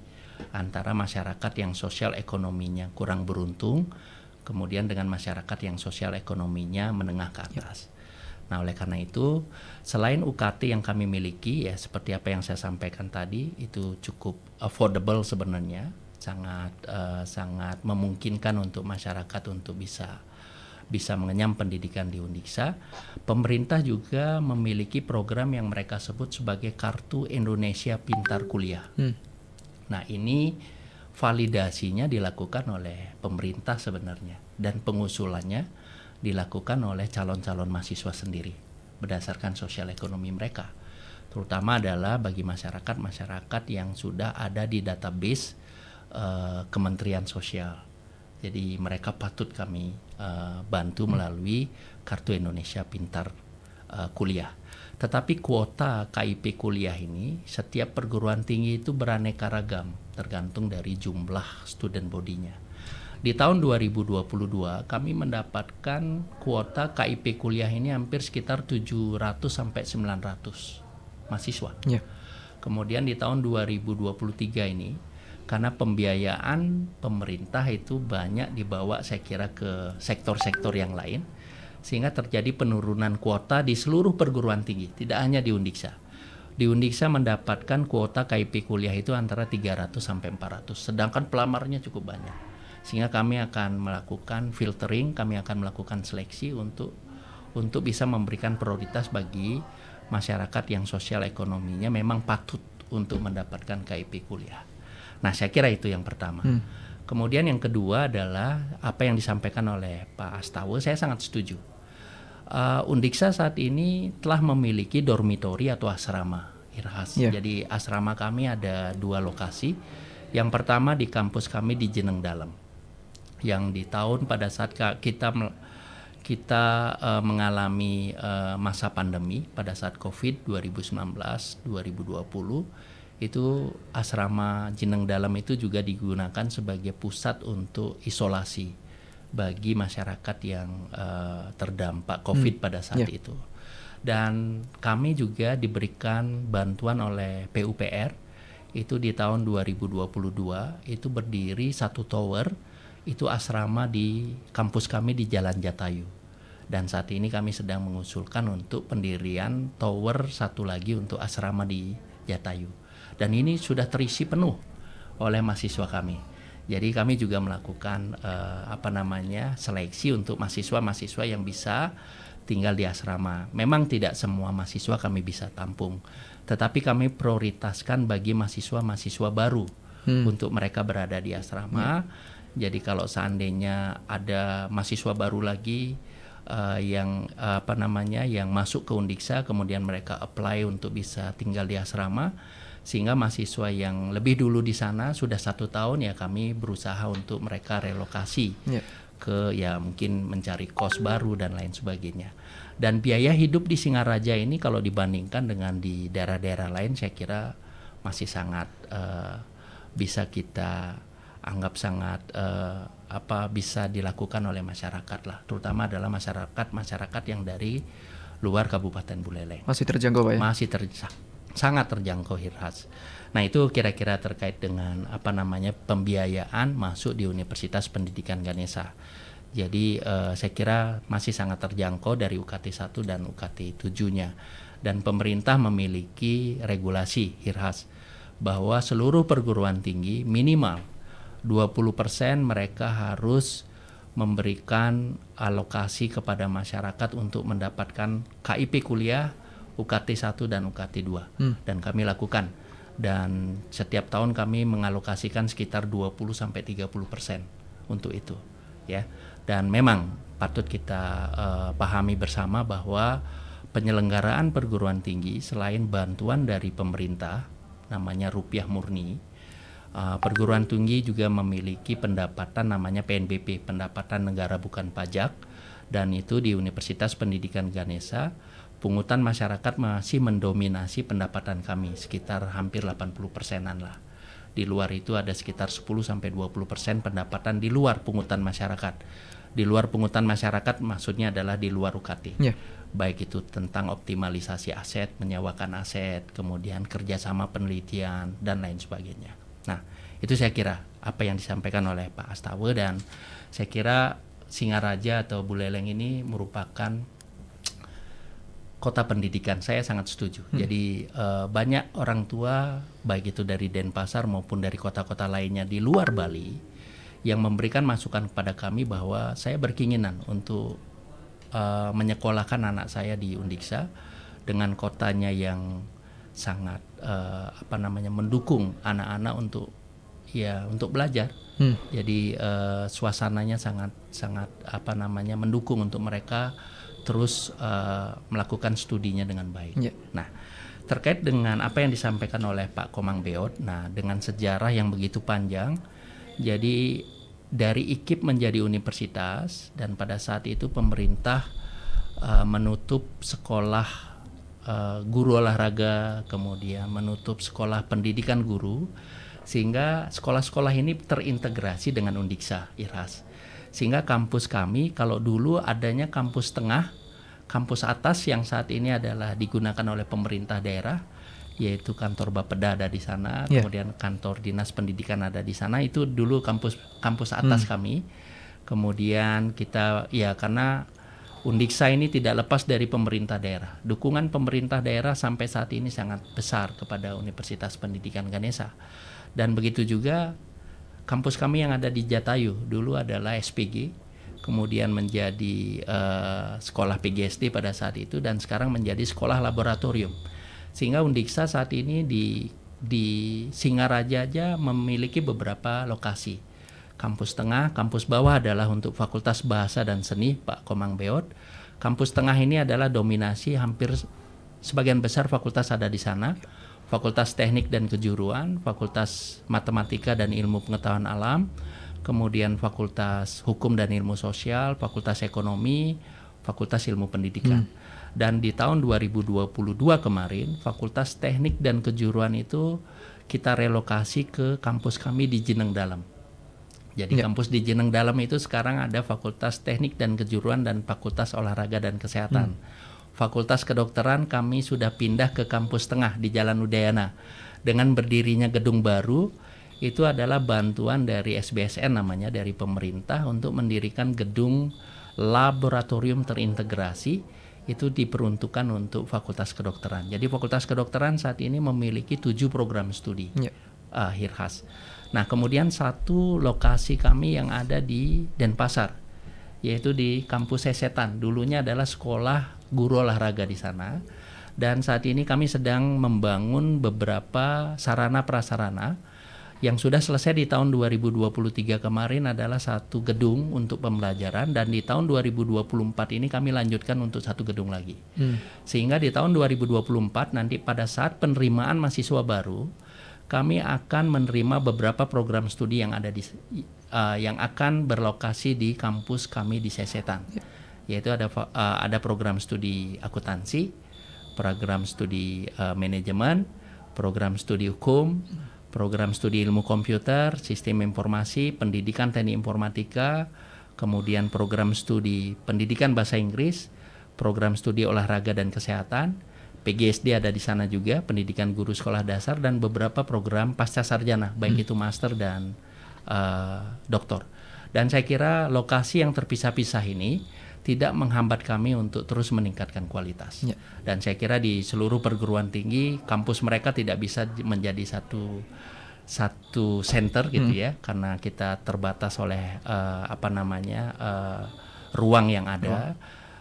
antara masyarakat yang sosial ekonominya kurang beruntung, kemudian dengan masyarakat yang sosial ekonominya menengah ke atas. Nah, oleh karena itu, selain UKT yang kami miliki, ya seperti apa yang saya sampaikan tadi, itu cukup affordable sebenarnya, sangat memungkinkan untuk masyarakat untuk bisa mengenyam pendidikan di Undiksa. Pemerintah juga memiliki program yang mereka sebut sebagai Kartu Indonesia Pintar Kuliah. Nah, ini validasinya dilakukan oleh pemerintah sebenarnya, dan pengusulannya dilakukan oleh calon-calon mahasiswa sendiri berdasarkan sosial ekonomi mereka. Terutama adalah bagi masyarakat yang sudah ada di database Kementerian Sosial. Jadi mereka patut kami bantu melalui Kartu Indonesia Pintar Kuliah. Tetapi kuota KIP kuliah ini setiap perguruan tinggi itu beraneka ragam tergantung dari jumlah student body-nya. Di tahun 2022 kami mendapatkan kuota KIP kuliah ini hampir sekitar 700 sampai 900 mahasiswa. Yeah. Kemudian di tahun 2023 ini, karena pembiayaan pemerintah itu banyak dibawa saya kira ke sektor-sektor yang lain, sehingga terjadi penurunan kuota di seluruh perguruan tinggi, tidak hanya di Undiksa. Di Undiksa mendapatkan kuota KIP kuliah itu antara 300 sampai 400, sedangkan pelamarnya cukup banyak. Sehingga kami akan melakukan filtering, kami akan melakukan seleksi untuk bisa memberikan prioritas bagi masyarakat yang sosial ekonominya memang patut untuk mendapatkan KIP kuliah. Nah, saya kira itu yang pertama. Kemudian yang kedua adalah apa yang disampaikan oleh Pak Astawa, saya sangat setuju. Undiksa saat ini telah memiliki dormitori atau asrama, Irhas. Jadi asrama kami ada 2 lokasi. Yang pertama di kampus kami di Jeneng Dalem, yang di tahun pada saat kita mengalami masa pandemi pada saat COVID 2019-2020, itu asrama Jeneng Dalem itu juga digunakan sebagai pusat untuk isolasi bagi masyarakat yang terdampak COVID pada saat itu. Dan kami juga diberikan bantuan oleh PUPR, itu di tahun 2022, itu berdiri 1 tower, itu asrama di kampus kami di Jalan Jatayu. Dan saat ini kami sedang mengusulkan untuk pendirian tower 1 lagi untuk asrama di Jatayu. Dan ini sudah terisi penuh oleh mahasiswa kami. Jadi kami juga melakukan seleksi untuk mahasiswa-mahasiswa yang bisa tinggal di asrama. Memang tidak semua mahasiswa kami bisa tampung, tetapi kami prioritaskan bagi mahasiswa-mahasiswa baru untuk mereka berada di asrama. Jadi kalau seandainya ada mahasiswa baru lagi yang masuk ke Undiksa, kemudian mereka apply untuk bisa tinggal di asrama, sehingga mahasiswa yang lebih dulu di sana sudah 1 tahun ya kami berusaha untuk mereka relokasi ke mungkin mencari kos baru dan lain sebagainya. Dan biaya hidup di Singaraja ini kalau dibandingkan dengan di daerah-daerah lain saya kira masih sangat bisa kita anggap sangat bisa dilakukan oleh masyarakat lah, terutama adalah masyarakat yang dari luar Kabupaten Buleleng. Masih terjangkau Pak ya? Masih sangat terjangkau, Hirhas. Nah, itu kira-kira terkait dengan pembiayaan masuk di Universitas Pendidikan Ganesha. Jadi saya kira masih sangat terjangkau dari UKT 1 dan UKT 7-nya. Dan pemerintah memiliki regulasi, Hirhas, bahwa seluruh perguruan tinggi minimal 20% mereka harus memberikan alokasi kepada masyarakat untuk mendapatkan KIP kuliah UKT 1 dan UKT 2. Dan kami lakukan. Dan setiap tahun kami mengalokasikan sekitar 20-30% untuk itu, ya. Dan memang patut kita pahami bersama bahwa penyelenggaraan perguruan tinggi selain bantuan dari pemerintah namanya rupiah murni, perguruan tinggi juga memiliki pendapatan namanya PNBP, pendapatan negara bukan pajak, dan itu di Universitas Pendidikan Ganesha pungutan masyarakat masih mendominasi pendapatan kami, sekitar hampir 80%-an lah. Di luar itu ada sekitar 10-20% pendapatan di luar pungutan masyarakat. Di luar pungutan masyarakat maksudnya adalah di luar UKT. Baik itu tentang optimalisasi aset, menyewakan aset, kemudian kerjasama penelitian, dan lain sebagainya. Nah, itu saya kira apa yang disampaikan oleh Pak Astawa, dan saya kira Singaraja atau Buleleng ini merupakan kota pendidikan. Saya sangat setuju. Jadi banyak orang tua baik itu dari Denpasar maupun dari kota-kota lainnya di luar Bali yang memberikan masukan kepada kami bahwa saya berkeinginan untuk menyekolahkan anak saya di Undiksa dengan kotanya yang sangat mendukung anak-anak untuk belajar. Jadi suasananya sangat mendukung untuk mereka terus melakukan studinya dengan baik. Nah, terkait dengan apa yang disampaikan oleh Pak Komang Beot, nah dengan sejarah yang begitu panjang, jadi dari IKIP menjadi universitas, dan pada saat itu pemerintah menutup sekolah guru olahraga, kemudian menutup sekolah pendidikan guru, sehingga sekolah-sekolah ini terintegrasi dengan Undiksa, Irhas. Sehingga kampus kami, kalau dulu adanya kampus tengah, kampus atas yang saat ini adalah digunakan oleh pemerintah daerah, yaitu kantor Bapeda ada di sana, Yeah. kemudian kantor Dinas Pendidikan ada di sana. Itu dulu kampus atas kami. Kemudian kita ya karena Undiksa ini tidak lepas dari pemerintah daerah. Dukungan pemerintah daerah sampai saat ini sangat besar kepada Universitas Pendidikan Ganesha. Dan begitu juga kampus kami yang ada di Jatayu dulu adalah SPG, kemudian menjadi sekolah PGSD pada saat itu, dan sekarang menjadi sekolah laboratorium. Sehingga Undiksa saat ini di Singaraja aja memiliki beberapa lokasi. Kampus tengah, kampus bawah adalah untuk Fakultas Bahasa dan Seni Pak Komang Beot. Kampus tengah ini adalah dominasi hampir sebagian besar fakultas ada di sana. Fakultas Teknik dan Kejuruan, Fakultas Matematika dan Ilmu Pengetahuan Alam, kemudian Fakultas Hukum dan Ilmu Sosial, Fakultas Ekonomi, Fakultas Ilmu Pendidikan. Dan di tahun 2022 kemarin, Fakultas Teknik dan Kejuruan itu kita relokasi ke kampus kami di Jeneng Dalam. Jadi kampus di Jeneng Dalam itu sekarang ada Fakultas Teknik dan Kejuruan dan Fakultas Olahraga dan Kesehatan. Fakultas Kedokteran kami sudah pindah ke kampus tengah di Jalan Udayana. Dengan berdirinya gedung baru, itu adalah bantuan dari SBSN namanya, dari pemerintah untuk mendirikan gedung laboratorium terintegrasi. Itu diperuntukkan untuk Fakultas Kedokteran. Jadi Fakultas Kedokteran saat ini memiliki 7 program studi Hirhas. Nah, kemudian satu lokasi kami yang ada di Denpasar, yaitu di kampus Sesetan. Dulunya adalah sekolah guru olahraga di sana. Dan saat ini kami sedang membangun beberapa sarana prasarana. Yang sudah selesai di tahun 2023 kemarin adalah satu gedung untuk pembelajaran, dan di tahun 2024 ini kami lanjutkan untuk satu gedung lagi. Sehingga di tahun 2024 nanti pada saat penerimaan mahasiswa baru, kami akan menerima beberapa program studi yang ada yang akan berlokasi di kampus kami di Sesetan. Yaitu ada program studi akuntansi, program studi manajemen, program studi hukum, program studi ilmu komputer, sistem informasi, pendidikan teknik informatika, kemudian program studi pendidikan bahasa Inggris, program studi olahraga dan kesehatan, PGSD ada di sana juga, pendidikan guru sekolah dasar, dan beberapa program pasca sarjana, baik itu master dan doktor. Dan saya kira lokasi yang terpisah-pisah ini tidak menghambat kami untuk terus meningkatkan kualitas. Dan saya kira di seluruh perguruan tinggi, kampus mereka tidak bisa menjadi satu center gitu ya, karena kita terbatas oleh ruang yang ada.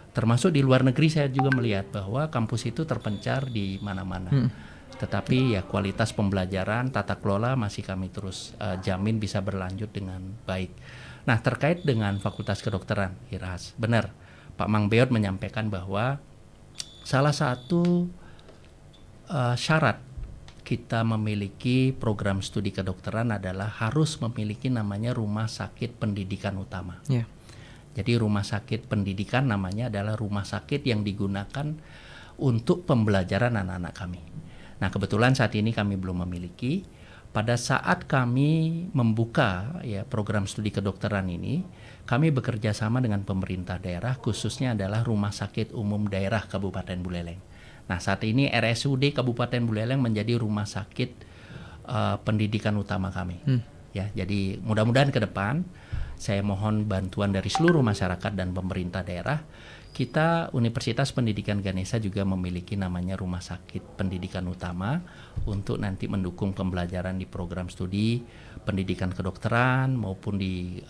Termasuk di luar negeri saya juga melihat bahwa kampus itu terpencar di mana-mana. Tetapi ya kualitas pembelajaran, tata kelola masih kami terus jamin bisa berlanjut dengan baik. Nah, terkait dengan Fakultas Kedokteran, Hirhas, benar Pak Mang Beot menyampaikan bahwa salah satu syarat kita memiliki program studi kedokteran adalah harus memiliki namanya rumah sakit pendidikan utama. Jadi rumah sakit pendidikan namanya adalah rumah sakit yang digunakan untuk pembelajaran anak-anak kami. Nah, kebetulan saat ini kami belum memiliki. Pada saat kami membuka program studi kedokteran ini, kami bekerja sama dengan pemerintah daerah, khususnya adalah Rumah Sakit Umum Daerah Kabupaten Buleleng. Nah, saat ini RSUD Kabupaten Buleleng menjadi rumah sakit pendidikan utama kami. Ya, jadi mudah-mudahan ke depan saya mohon bantuan dari seluruh masyarakat dan pemerintah daerah. Kita Universitas Pendidikan Ganesha juga memiliki namanya Rumah Sakit Pendidikan Utama untuk nanti mendukung pembelajaran di program studi pendidikan kedokteran maupun di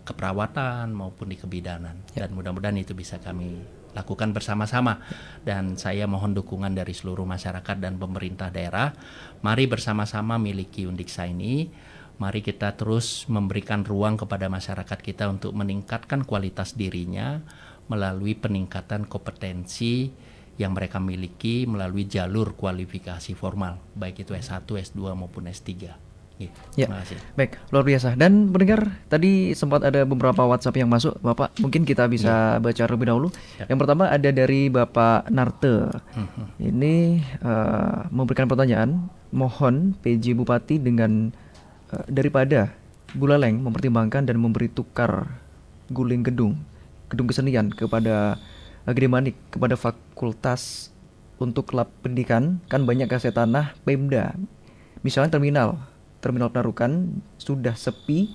keperawatan maupun di kebidanan. Dan mudah-mudahan itu bisa kami lakukan bersama-sama. Dan saya mohon dukungan dari seluruh masyarakat dan pemerintah daerah. Mari bersama-sama miliki Undiksa ini. Mari kita terus memberikan ruang kepada masyarakat kita untuk meningkatkan kualitas dirinya melalui peningkatan kompetensi yang mereka miliki melalui jalur kualifikasi formal, baik itu S1, S2 maupun S3. Terima kasih. Baik, luar biasa. Dan pendengar, tadi sempat ada beberapa WhatsApp yang masuk, Bapak. Mungkin kita bisa baca terlebih dahulu. Yang pertama ada dari Bapak Narte. Ini memberikan pertanyaan, mohon PJ Bupati dengan daripada Buleleng mempertimbangkan dan memberi tukar guling gedung kesenian kepada Gede Manik, kepada Fakultas untuk lab pendidikan kan banyak kasih tanah Pemda. Misalnya terminal Penarukan sudah sepi,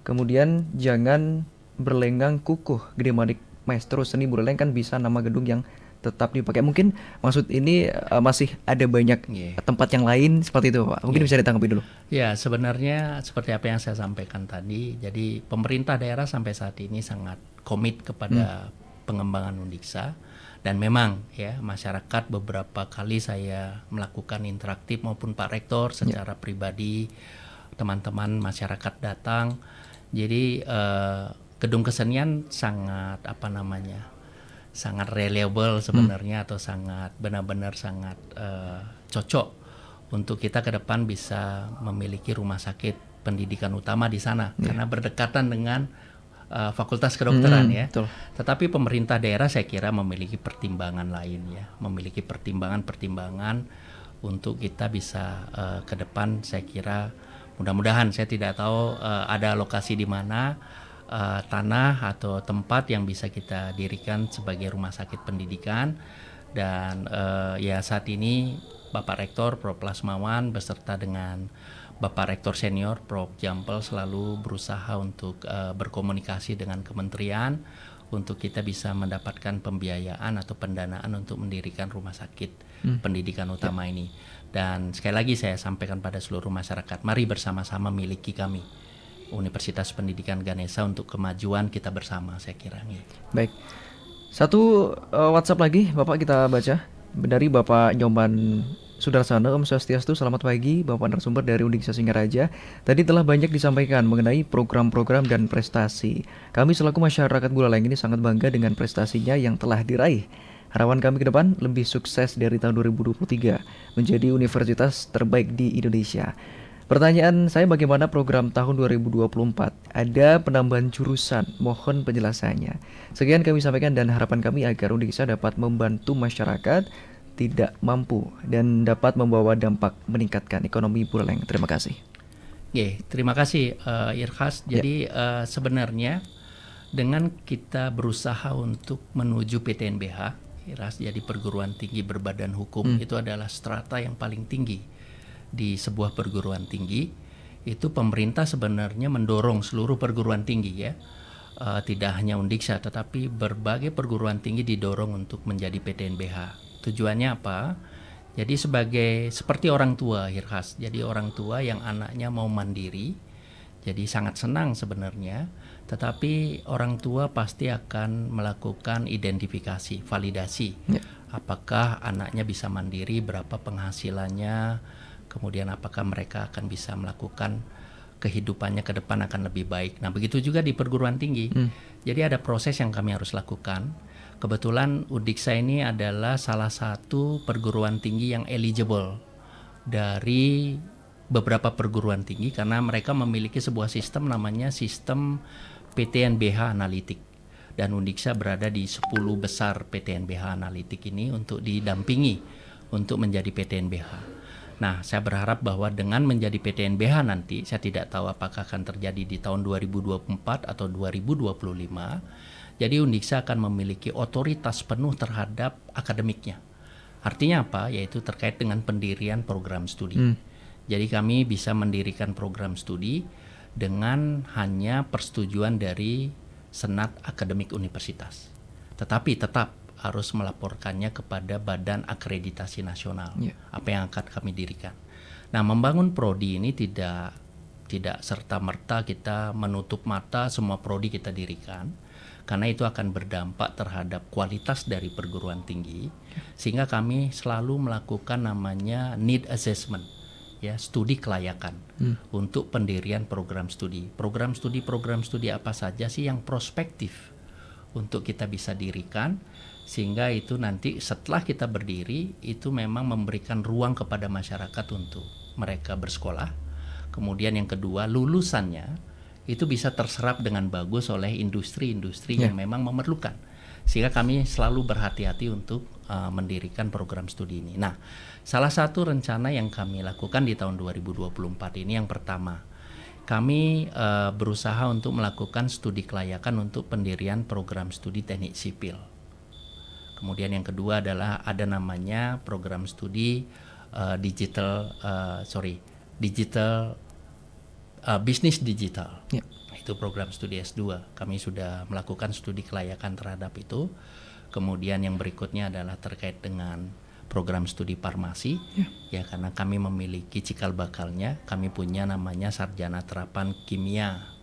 kemudian jangan berlengang kukuh. Gede Manik Maestro Seni Buleleng kan bisa nama gedung yang tetap dipakai. Mungkin maksud ini masih ada banyak tempat yang lain seperti itu, Pak. Mungkin bisa ditanggapi dulu. Ya, sebenarnya seperti apa yang saya sampaikan tadi. Jadi pemerintah daerah sampai saat ini sangat komit kepada pengembangan Undiksa. Dan memang ya masyarakat beberapa kali saya melakukan interaktif maupun Pak Rektor secara pribadi, teman-teman masyarakat datang. Jadi gedung kesenian sangat sangat reliable sebenarnya atau sangat benar-benar sangat cocok untuk kita ke depan bisa memiliki rumah sakit pendidikan utama di sana karena berdekatan dengan Fakultas Kedokteran ya. Betul. Tetapi pemerintah daerah saya kira memiliki pertimbangan lain ya, memiliki pertimbangan untuk kita bisa ke depan. Saya kira mudah-mudahan, saya tidak tahu ada lokasi di mana tanah atau tempat yang bisa kita dirikan sebagai rumah sakit pendidikan. Dan ya saat ini Bapak Rektor Prof. Lasmawan beserta dengan Bapak Rektor Senior Prof. Jampel selalu berusaha untuk berkomunikasi dengan kementerian untuk kita bisa mendapatkan pembiayaan atau pendanaan untuk mendirikan rumah sakit pendidikan utama ini. Dan sekali lagi saya sampaikan pada seluruh masyarakat, mari bersama-sama miliki kami Universitas Pendidikan Ganesha untuk kemajuan kita bersama, saya kira. Baik. Satu WhatsApp lagi Bapak kita baca dari Bapak Nyoman Sudarsana. Om Swastiastu, selamat pagi Bapak narasumber dari Undiksa Singaraja. Tadi telah banyak disampaikan mengenai program-program dan prestasi. Kami selaku masyarakat Buleleng ini sangat bangga dengan prestasinya yang telah diraih. Harapan kami ke depan lebih sukses dari tahun 2023 menjadi universitas terbaik di Indonesia. Pertanyaan saya, bagaimana program tahun 2024? Ada penambahan jurusan, mohon penjelasannya. Sekian kami sampaikan dan harapan kami agar Undiksa dapat membantu masyarakat tidak mampu dan dapat membawa dampak meningkatkan ekonomi Buleleng. Terima kasih. Terima kasih Irhas. Jadi sebenarnya dengan kita berusaha untuk menuju PTNBH, Irhas, jadi perguruan tinggi berbadan hukum, itu adalah strata yang paling tinggi di sebuah perguruan tinggi. Itu pemerintah sebenarnya mendorong seluruh perguruan tinggi ya, tidak hanya Undiksa tetapi berbagai perguruan tinggi didorong untuk menjadi PTNBH. Tujuannya apa? Jadi seperti orang tua, Hirhas. Jadi orang tua yang anaknya mau mandiri, jadi sangat senang sebenarnya. Tetapi orang tua pasti akan melakukan identifikasi, validasi. Apakah anaknya bisa mandiri, berapa penghasilannya, kemudian apakah mereka akan bisa melakukan kehidupannya ke depan akan lebih baik. Nah, begitu juga di perguruan tinggi. Jadi ada proses yang kami harus lakukan. Kebetulan Undiksa ini adalah salah satu perguruan tinggi yang eligible dari beberapa perguruan tinggi karena mereka memiliki sebuah sistem namanya sistem PTNBH Analitik. Dan Undiksa berada di 10 besar PTNBH Analitik ini untuk didampingi untuk menjadi PTNBH. Nah, saya berharap bahwa dengan menjadi PTNBH nanti, saya tidak tahu apakah akan terjadi di tahun 2024 atau 2025, jadi Undiksa akan memiliki otoritas penuh terhadap akademiknya. Artinya apa? Yaitu terkait dengan pendirian program studi. Jadi kami bisa mendirikan program studi dengan hanya persetujuan dari Senat Akademik Universitas. Tetapi tetap harus melaporkannya kepada Badan Akreditasi Nasional, apa yang akan kami dirikan. Nah, membangun prodi ini tidak serta-merta kita menutup mata semua prodi kita dirikan, karena itu akan berdampak terhadap kualitas dari perguruan tinggi, sehingga kami selalu melakukan namanya need assessment, ya, studi kelayakan untuk pendirian program studi. Program studi apa saja sih yang prospektif untuk kita bisa dirikan, sehingga itu nanti setelah kita berdiri itu memang memberikan ruang kepada masyarakat untuk mereka bersekolah. Kemudian yang kedua, lulusannya itu bisa terserap dengan bagus oleh industri-industri yang memang memerlukan. Sehingga kami selalu berhati-hati untuk mendirikan program studi ini. Nah, salah satu rencana yang kami lakukan di tahun 2024 ini yang pertama, kami berusaha untuk melakukan studi kelayakan untuk pendirian program studi teknik sipil. Kemudian yang kedua adalah ada namanya program studi bisnis digital. Ya. Itu program studi S2. Kami sudah melakukan studi kelayakan terhadap itu. Kemudian yang berikutnya adalah terkait dengan program studi farmasi. Ya, karena kami memiliki cikal bakalnya, kami punya namanya sarjana terapan kimia.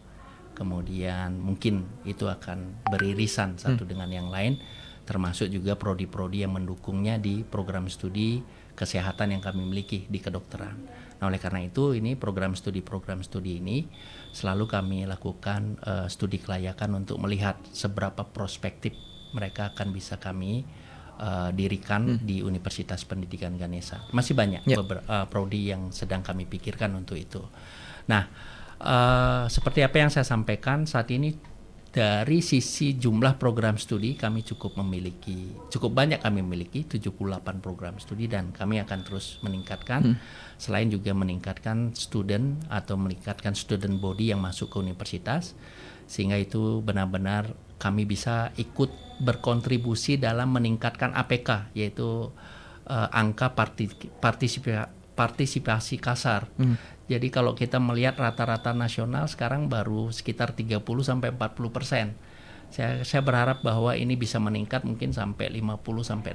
Kemudian mungkin itu akan beririsan satu dengan yang lain, termasuk juga prodi-prodi yang mendukungnya di program studi kesehatan yang kami miliki di kedokteran. Nah, oleh karena itu ini program studi ini selalu kami lakukan studi kelayakan untuk melihat seberapa prospektif mereka akan bisa kami dirikan di Universitas Pendidikan Ganesha. Masih banyak prodi yang sedang kami pikirkan untuk itu. Nah, seperti apa yang saya sampaikan saat ini, dari sisi jumlah program studi kami cukup banyak kami memiliki 78 program studi, dan kami akan terus meningkatkan selain juga meningkatkan student atau meningkatkan student body yang masuk ke universitas, sehingga itu benar-benar kami bisa ikut berkontribusi dalam meningkatkan APK, yaitu angka partisipasi kasar. Jadi kalau kita melihat rata-rata nasional sekarang baru sekitar 30-40%. Saya berharap bahwa ini bisa meningkat mungkin sampai 50-60%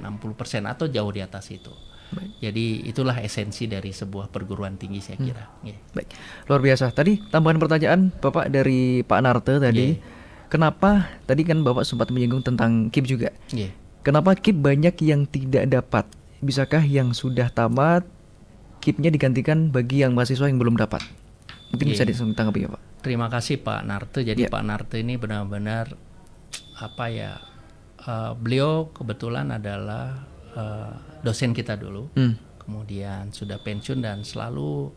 atau jauh di atas itu. Baik. Jadi itulah esensi dari sebuah perguruan tinggi, saya kira. Baik, luar biasa. Tadi tambahan pertanyaan Bapak dari Pak Narte tadi, kenapa tadi kan Bapak sempat menyinggung tentang KIP juga. Kenapa KIP banyak yang tidak dapat? Bisakah yang sudah tamat KIP-nya digantikan bagi yang mahasiswa yang belum dapat? Mungkin bisa ditanggapi ya Pak. Terima kasih Pak Narte. Jadi Pak Narte ini benar-benar beliau kebetulan adalah dosen kita dulu, kemudian sudah pensiun dan selalu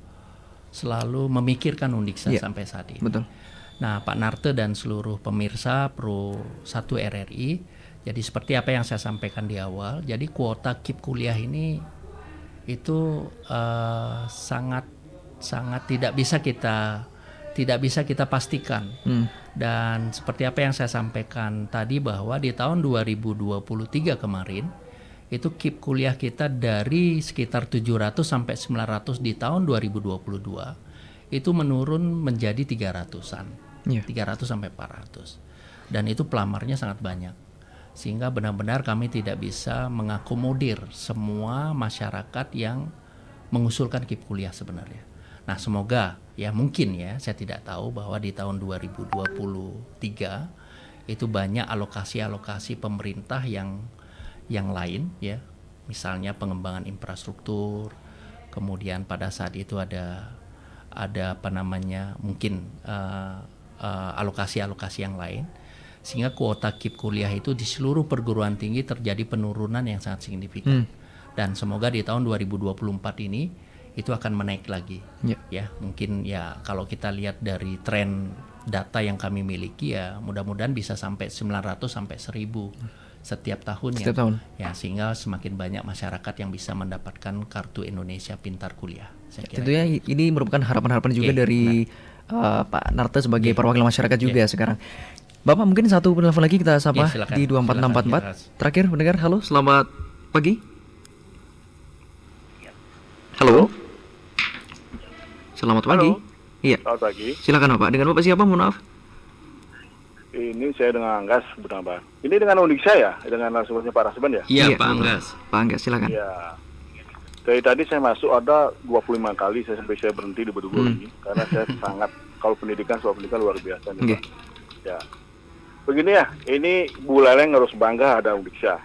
memikirkan Undiksa sampai saat ini. Betul. Nah, Pak Narte dan seluruh pemirsa Pro 1 RRI, jadi seperti apa yang saya sampaikan di awal, jadi kuota KIP kuliah ini itu sangat tidak bisa kita pastikan. Dan seperti apa yang saya sampaikan tadi, bahwa di tahun 2023 kemarin itu KIP kuliah kita dari sekitar 700 sampai 900 di tahun 2022 itu menurun menjadi 300-an. 300 sampai 400. Dan itu pelamarnya sangat banyak. Sehingga benar-benar kami tidak bisa mengakomodir semua masyarakat yang mengusulkan KIP kuliah sebenarnya. Nah, semoga mungkin saya tidak tahu bahwa di tahun 2023 itu banyak alokasi pemerintah yang lain misalnya pengembangan infrastruktur, kemudian pada saat itu ada mungkin alokasi yang lain, sehingga kuota KIP kuliah itu di seluruh perguruan tinggi terjadi penurunan yang sangat signifikan. Dan semoga di tahun 2024 ini itu akan menaik lagi. Mungkin kalau kita lihat dari tren data yang kami miliki, mudah-mudahan bisa sampai 900 sampai 1000 setiap tahun. Sehingga semakin banyak masyarakat yang bisa mendapatkan kartu Indonesia Pintar Kuliah. Tentunya ini merupakan harapan-harapan juga dari Pak Narte sebagai perwakilan masyarakat juga sekarang. Bapak, mungkin satu penelpon lagi kita sapa di 24644. Terakhir pendengar, halo, selamat pagi. Halo. Selamat pagi. Iya. Selamat pagi. Silakan Bapak. Dengan Bapak siapa? Mohon maaf. Ini saya dengan Anggas bernama. Ini dengan Undiksa ya? Dengan narasumbernya Pak Rasban ya? Iya, Pak Anggas. Pak Anggas, silakan. Iya. Dari tadi saya masuk ada 25 kali sampai saya berhenti di Bedugul ini karena saya sangat kalau pendidikan luar biasa nih, Pak. Ya. Begini ya, ini Bu Leleng harus bangga ada Undiksa.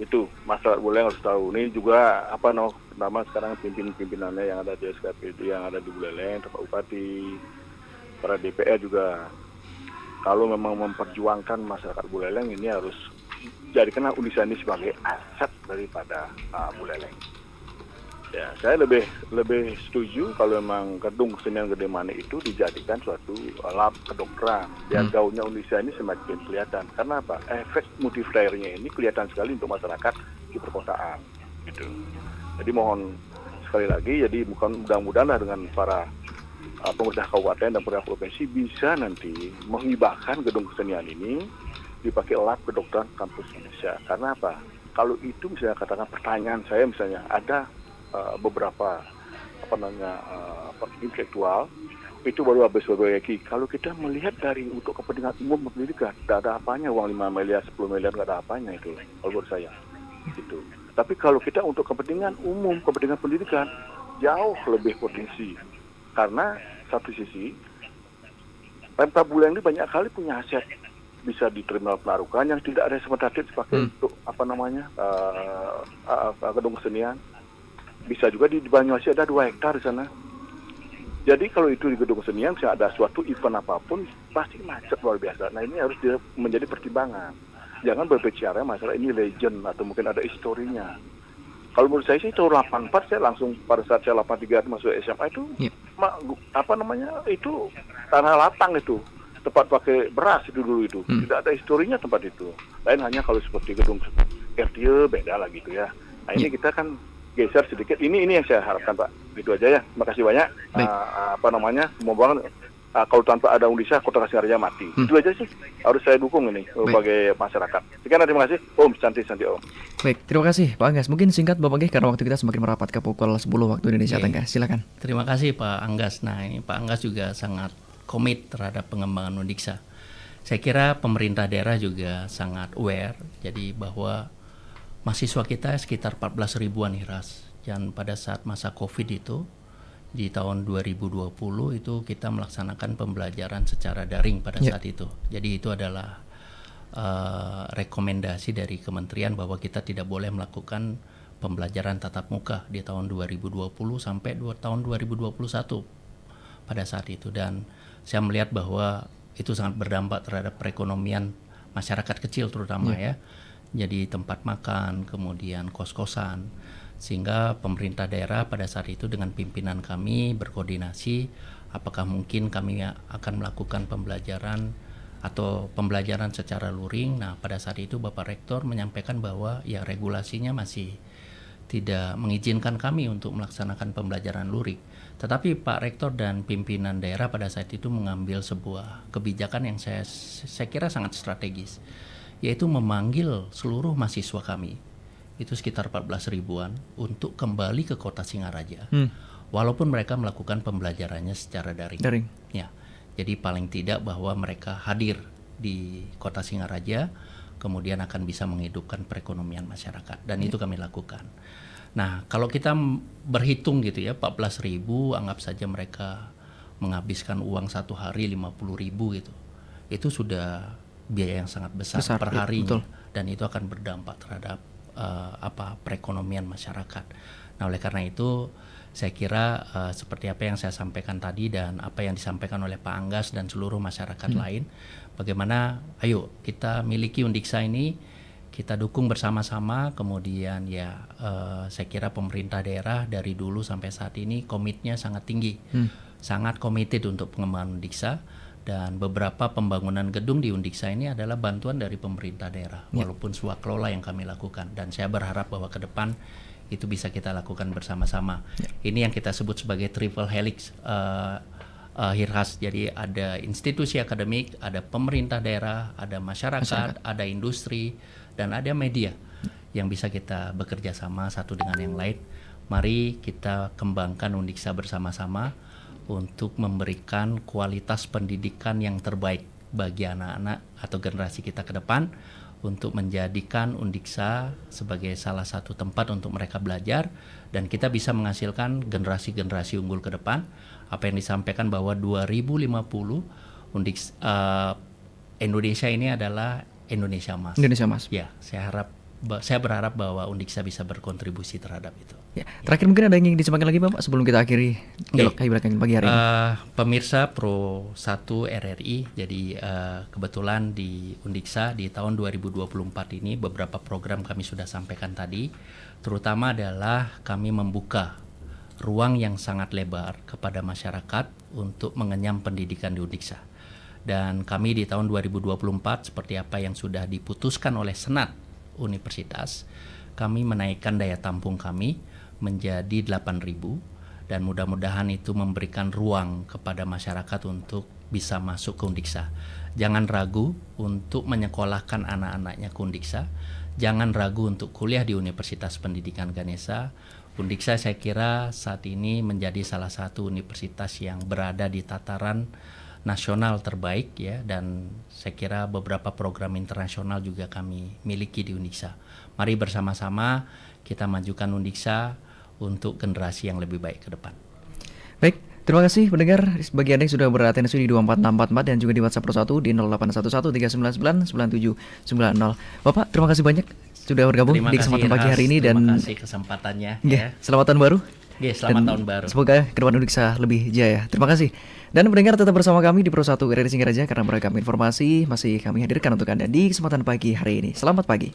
Itu masyarakat Bu Leleng harus tahu. Ini juga pertama sekarang pimpinannya yang ada di SKPD, yang ada di Bu Leleng, Pak Bupati, para DPR juga. Kalau memang memperjuangkan masyarakat Bu Leleng, ini harus jadikan Undiksa ini sebagai aset daripada Bu Leleng. Ya, saya lebih setuju kalau memang gedung kesenian Gede Mane itu dijadikan suatu lab kedokteran. Biar gaunnya Undiksa ini semakin kelihatan. Karena apa? Efek multiplier-nya ini kelihatan sekali untuk masyarakat di perkotaan. Gitu. Jadi mohon sekali lagi, jadi mudah-mudahan dengan para pemerintah kabupaten dan pemerintah provinsi bisa nanti menghibahkan gedung kesenian ini dipakai lab kedokteran kampus Indonesia. Karena apa? kalau itu misalnya katakan pertanyaan saya misalnya ada beberapa intelektual itu baru habis berbaiki. Kalau kita melihat dari untuk kepentingan umum pendidikan, tidak ada apanya uang 5 miliar, 10 miliar nggak ada apanya itu, kalau menurut saya. Gitu. Tapi kalau kita untuk kepentingan umum, kepentingan pendidikan, jauh lebih potensi. Karena satu sisi, Pemda Buleleng ini banyak kali punya aset bisa di terminal penarukan yang tidak ada sementara dipakai untuk gedung kesenian. Bisa juga di Banyuasin ada 2 hektar di sana. Jadi kalau itu di gedung kesenian, misalnya ada suatu event apapun, pasti macet luar biasa. Nah ini harus menjadi pertimbangan. Jangan berbicara masalah ini legend atau mungkin ada historinya. Kalau menurut saya sih tahun 84 saya langsung pada saat saya 83 masuk SMA itu, itu tanah lapang itu. Tempat pakai beras itu dulu itu. Tidak ada historinya tempat itu. Lain hanya kalau seperti gedung RTI beda lah gitu ya. Nah ini kita kan geser sedikit. Ini yang saya harapkan Pak. Itu aja ya. Terima kasih banyak. Semoga kalau tanpa ada Undiksa, Kota Singaraja mati. Itu aja sih. Harus saya dukung ini sebagai masyarakat. Sekian, terima kasih. Om, santai Om. Baik, terima kasih Pak Anggas. Mungkin singkat Bapak Anggas karena waktu kita semakin merapat ke pukul 10 waktu Indonesia Tengah. Silakan. Terima kasih Pak Anggas. Nah ini Pak Anggas juga sangat komit terhadap pengembangan Undiksa. Saya kira pemerintah daerah juga sangat aware. Jadi bahwa mahasiswa kita sekitar 14 ribuan Hiras. Dan pada saat masa COVID itu, di tahun 2020 itu kita melaksanakan pembelajaran secara daring pada saat itu. Jadi itu adalah rekomendasi dari kementerian bahwa kita tidak boleh melakukan pembelajaran tatap muka di tahun 2020 sampai tahun 2021 pada saat itu. Dan saya melihat bahwa itu sangat berdampak terhadap perekonomian masyarakat kecil terutama ya. Jadi tempat makan, kemudian kos-kosan. Sehingga pemerintah daerah pada saat itu dengan pimpinan kami berkoordinasi apakah mungkin kami akan melakukan pembelajaran atau pembelajaran secara luring. Nah pada saat itu Bapak Rektor menyampaikan bahwa ya regulasinya masih tidak mengizinkan kami untuk melaksanakan pembelajaran luring. Tetapi Pak Rektor dan pimpinan daerah pada saat itu mengambil sebuah kebijakan yang saya kira sangat strategis, yaitu memanggil seluruh mahasiswa kami itu sekitar 14 ribuan untuk kembali ke Kota Singaraja, walaupun mereka melakukan pembelajarannya secara daring. Ya, jadi paling tidak bahwa mereka hadir di Kota Singaraja, kemudian akan bisa menghidupkan perekonomian masyarakat, dan itu kami lakukan. Nah, kalau kita berhitung gitu ya, 14 ribu, anggap saja mereka menghabiskan uang satu hari 50 ribu gitu, itu sudah biaya yang sangat besar per harinya, dan itu akan berdampak terhadap perekonomian masyarakat. Nah oleh karena itu saya kira seperti apa yang saya sampaikan tadi dan apa yang disampaikan oleh Pak Anggas dan seluruh masyarakat lain, bagaimana ayo kita miliki Undiksa ini, kita dukung bersama-sama. Kemudian ya saya kira pemerintah daerah dari dulu sampai saat ini komitnya sangat tinggi, sangat committed untuk pengembangan Undiksa. Dan beberapa pembangunan gedung di Undiksa ini adalah bantuan dari pemerintah daerah, walaupun swakelola yang kami lakukan. Dan saya berharap bahwa ke depan itu bisa kita lakukan bersama-sama. Ini yang kita sebut sebagai triple helix Hirhas. Jadi ada institusi akademik, ada pemerintah daerah, ada masyarakat, ada industri, dan ada media yang bisa kita bekerja sama satu dengan yang lain. Mari kita kembangkan Undiksa bersama-sama untuk memberikan kualitas pendidikan yang terbaik bagi anak-anak atau generasi kita ke depan, untuk menjadikan Undiksa sebagai salah satu tempat untuk mereka belajar, dan kita bisa menghasilkan generasi-generasi unggul ke depan. Apa yang disampaikan bahwa 2050 Indonesia ini adalah Indonesia Emas. Indonesia Emas. Ya, saya berharap bahwa Undiksa bisa berkontribusi terhadap itu. Ya, terakhir mungkin ada yang ingin disampaikan lagi Bapak sebelum kita akhiri dialog hiburan pagi hari ini. Pemirsa Pro 1 RRI, jadi kebetulan di Undiksa di tahun 2024 ini beberapa program kami sudah sampaikan tadi, terutama adalah kami membuka ruang yang sangat lebar kepada masyarakat untuk mengenyam pendidikan di Undiksa. Dan kami di tahun 2024 seperti apa yang sudah diputuskan oleh Senat Universitas, kami menaikkan daya tampung kami menjadi 8.000, dan mudah-mudahan itu memberikan ruang kepada masyarakat untuk bisa masuk ke Undiksa. Jangan ragu untuk menyekolahkan anak-anaknya ke Undiksa. jangan ragu untuk kuliah di Universitas Pendidikan Ganesha. Undiksa saya kira saat ini menjadi salah satu universitas yang berada di tataran nasional terbaik ya, dan saya kira beberapa program internasional juga kami miliki di Undiksa. Mari bersama-sama kita majukan Undiksa untuk generasi yang lebih baik ke depan. Baik, terima kasih pendengar bagi Anda yang sudah beratensi di 24644 dan juga di WhatsApp Pro 1 di 0811399790. Bapak, terima kasih banyak sudah bergabung Terima di kasih, kesempatan pagi Irhas. hari ini dan terima kasih kesempatannya ya, ya. selamat tahun baru. Selamat Dan tahun baru. Semoga ke depan Undiksa lebih jaya. Terima kasih. Dan pendengar tetap bersama kami di Pro 1 RRI Singaraja karena beragam informasi masih kami hadirkan untuk Anda di kesempatan pagi hari ini. Selamat pagi.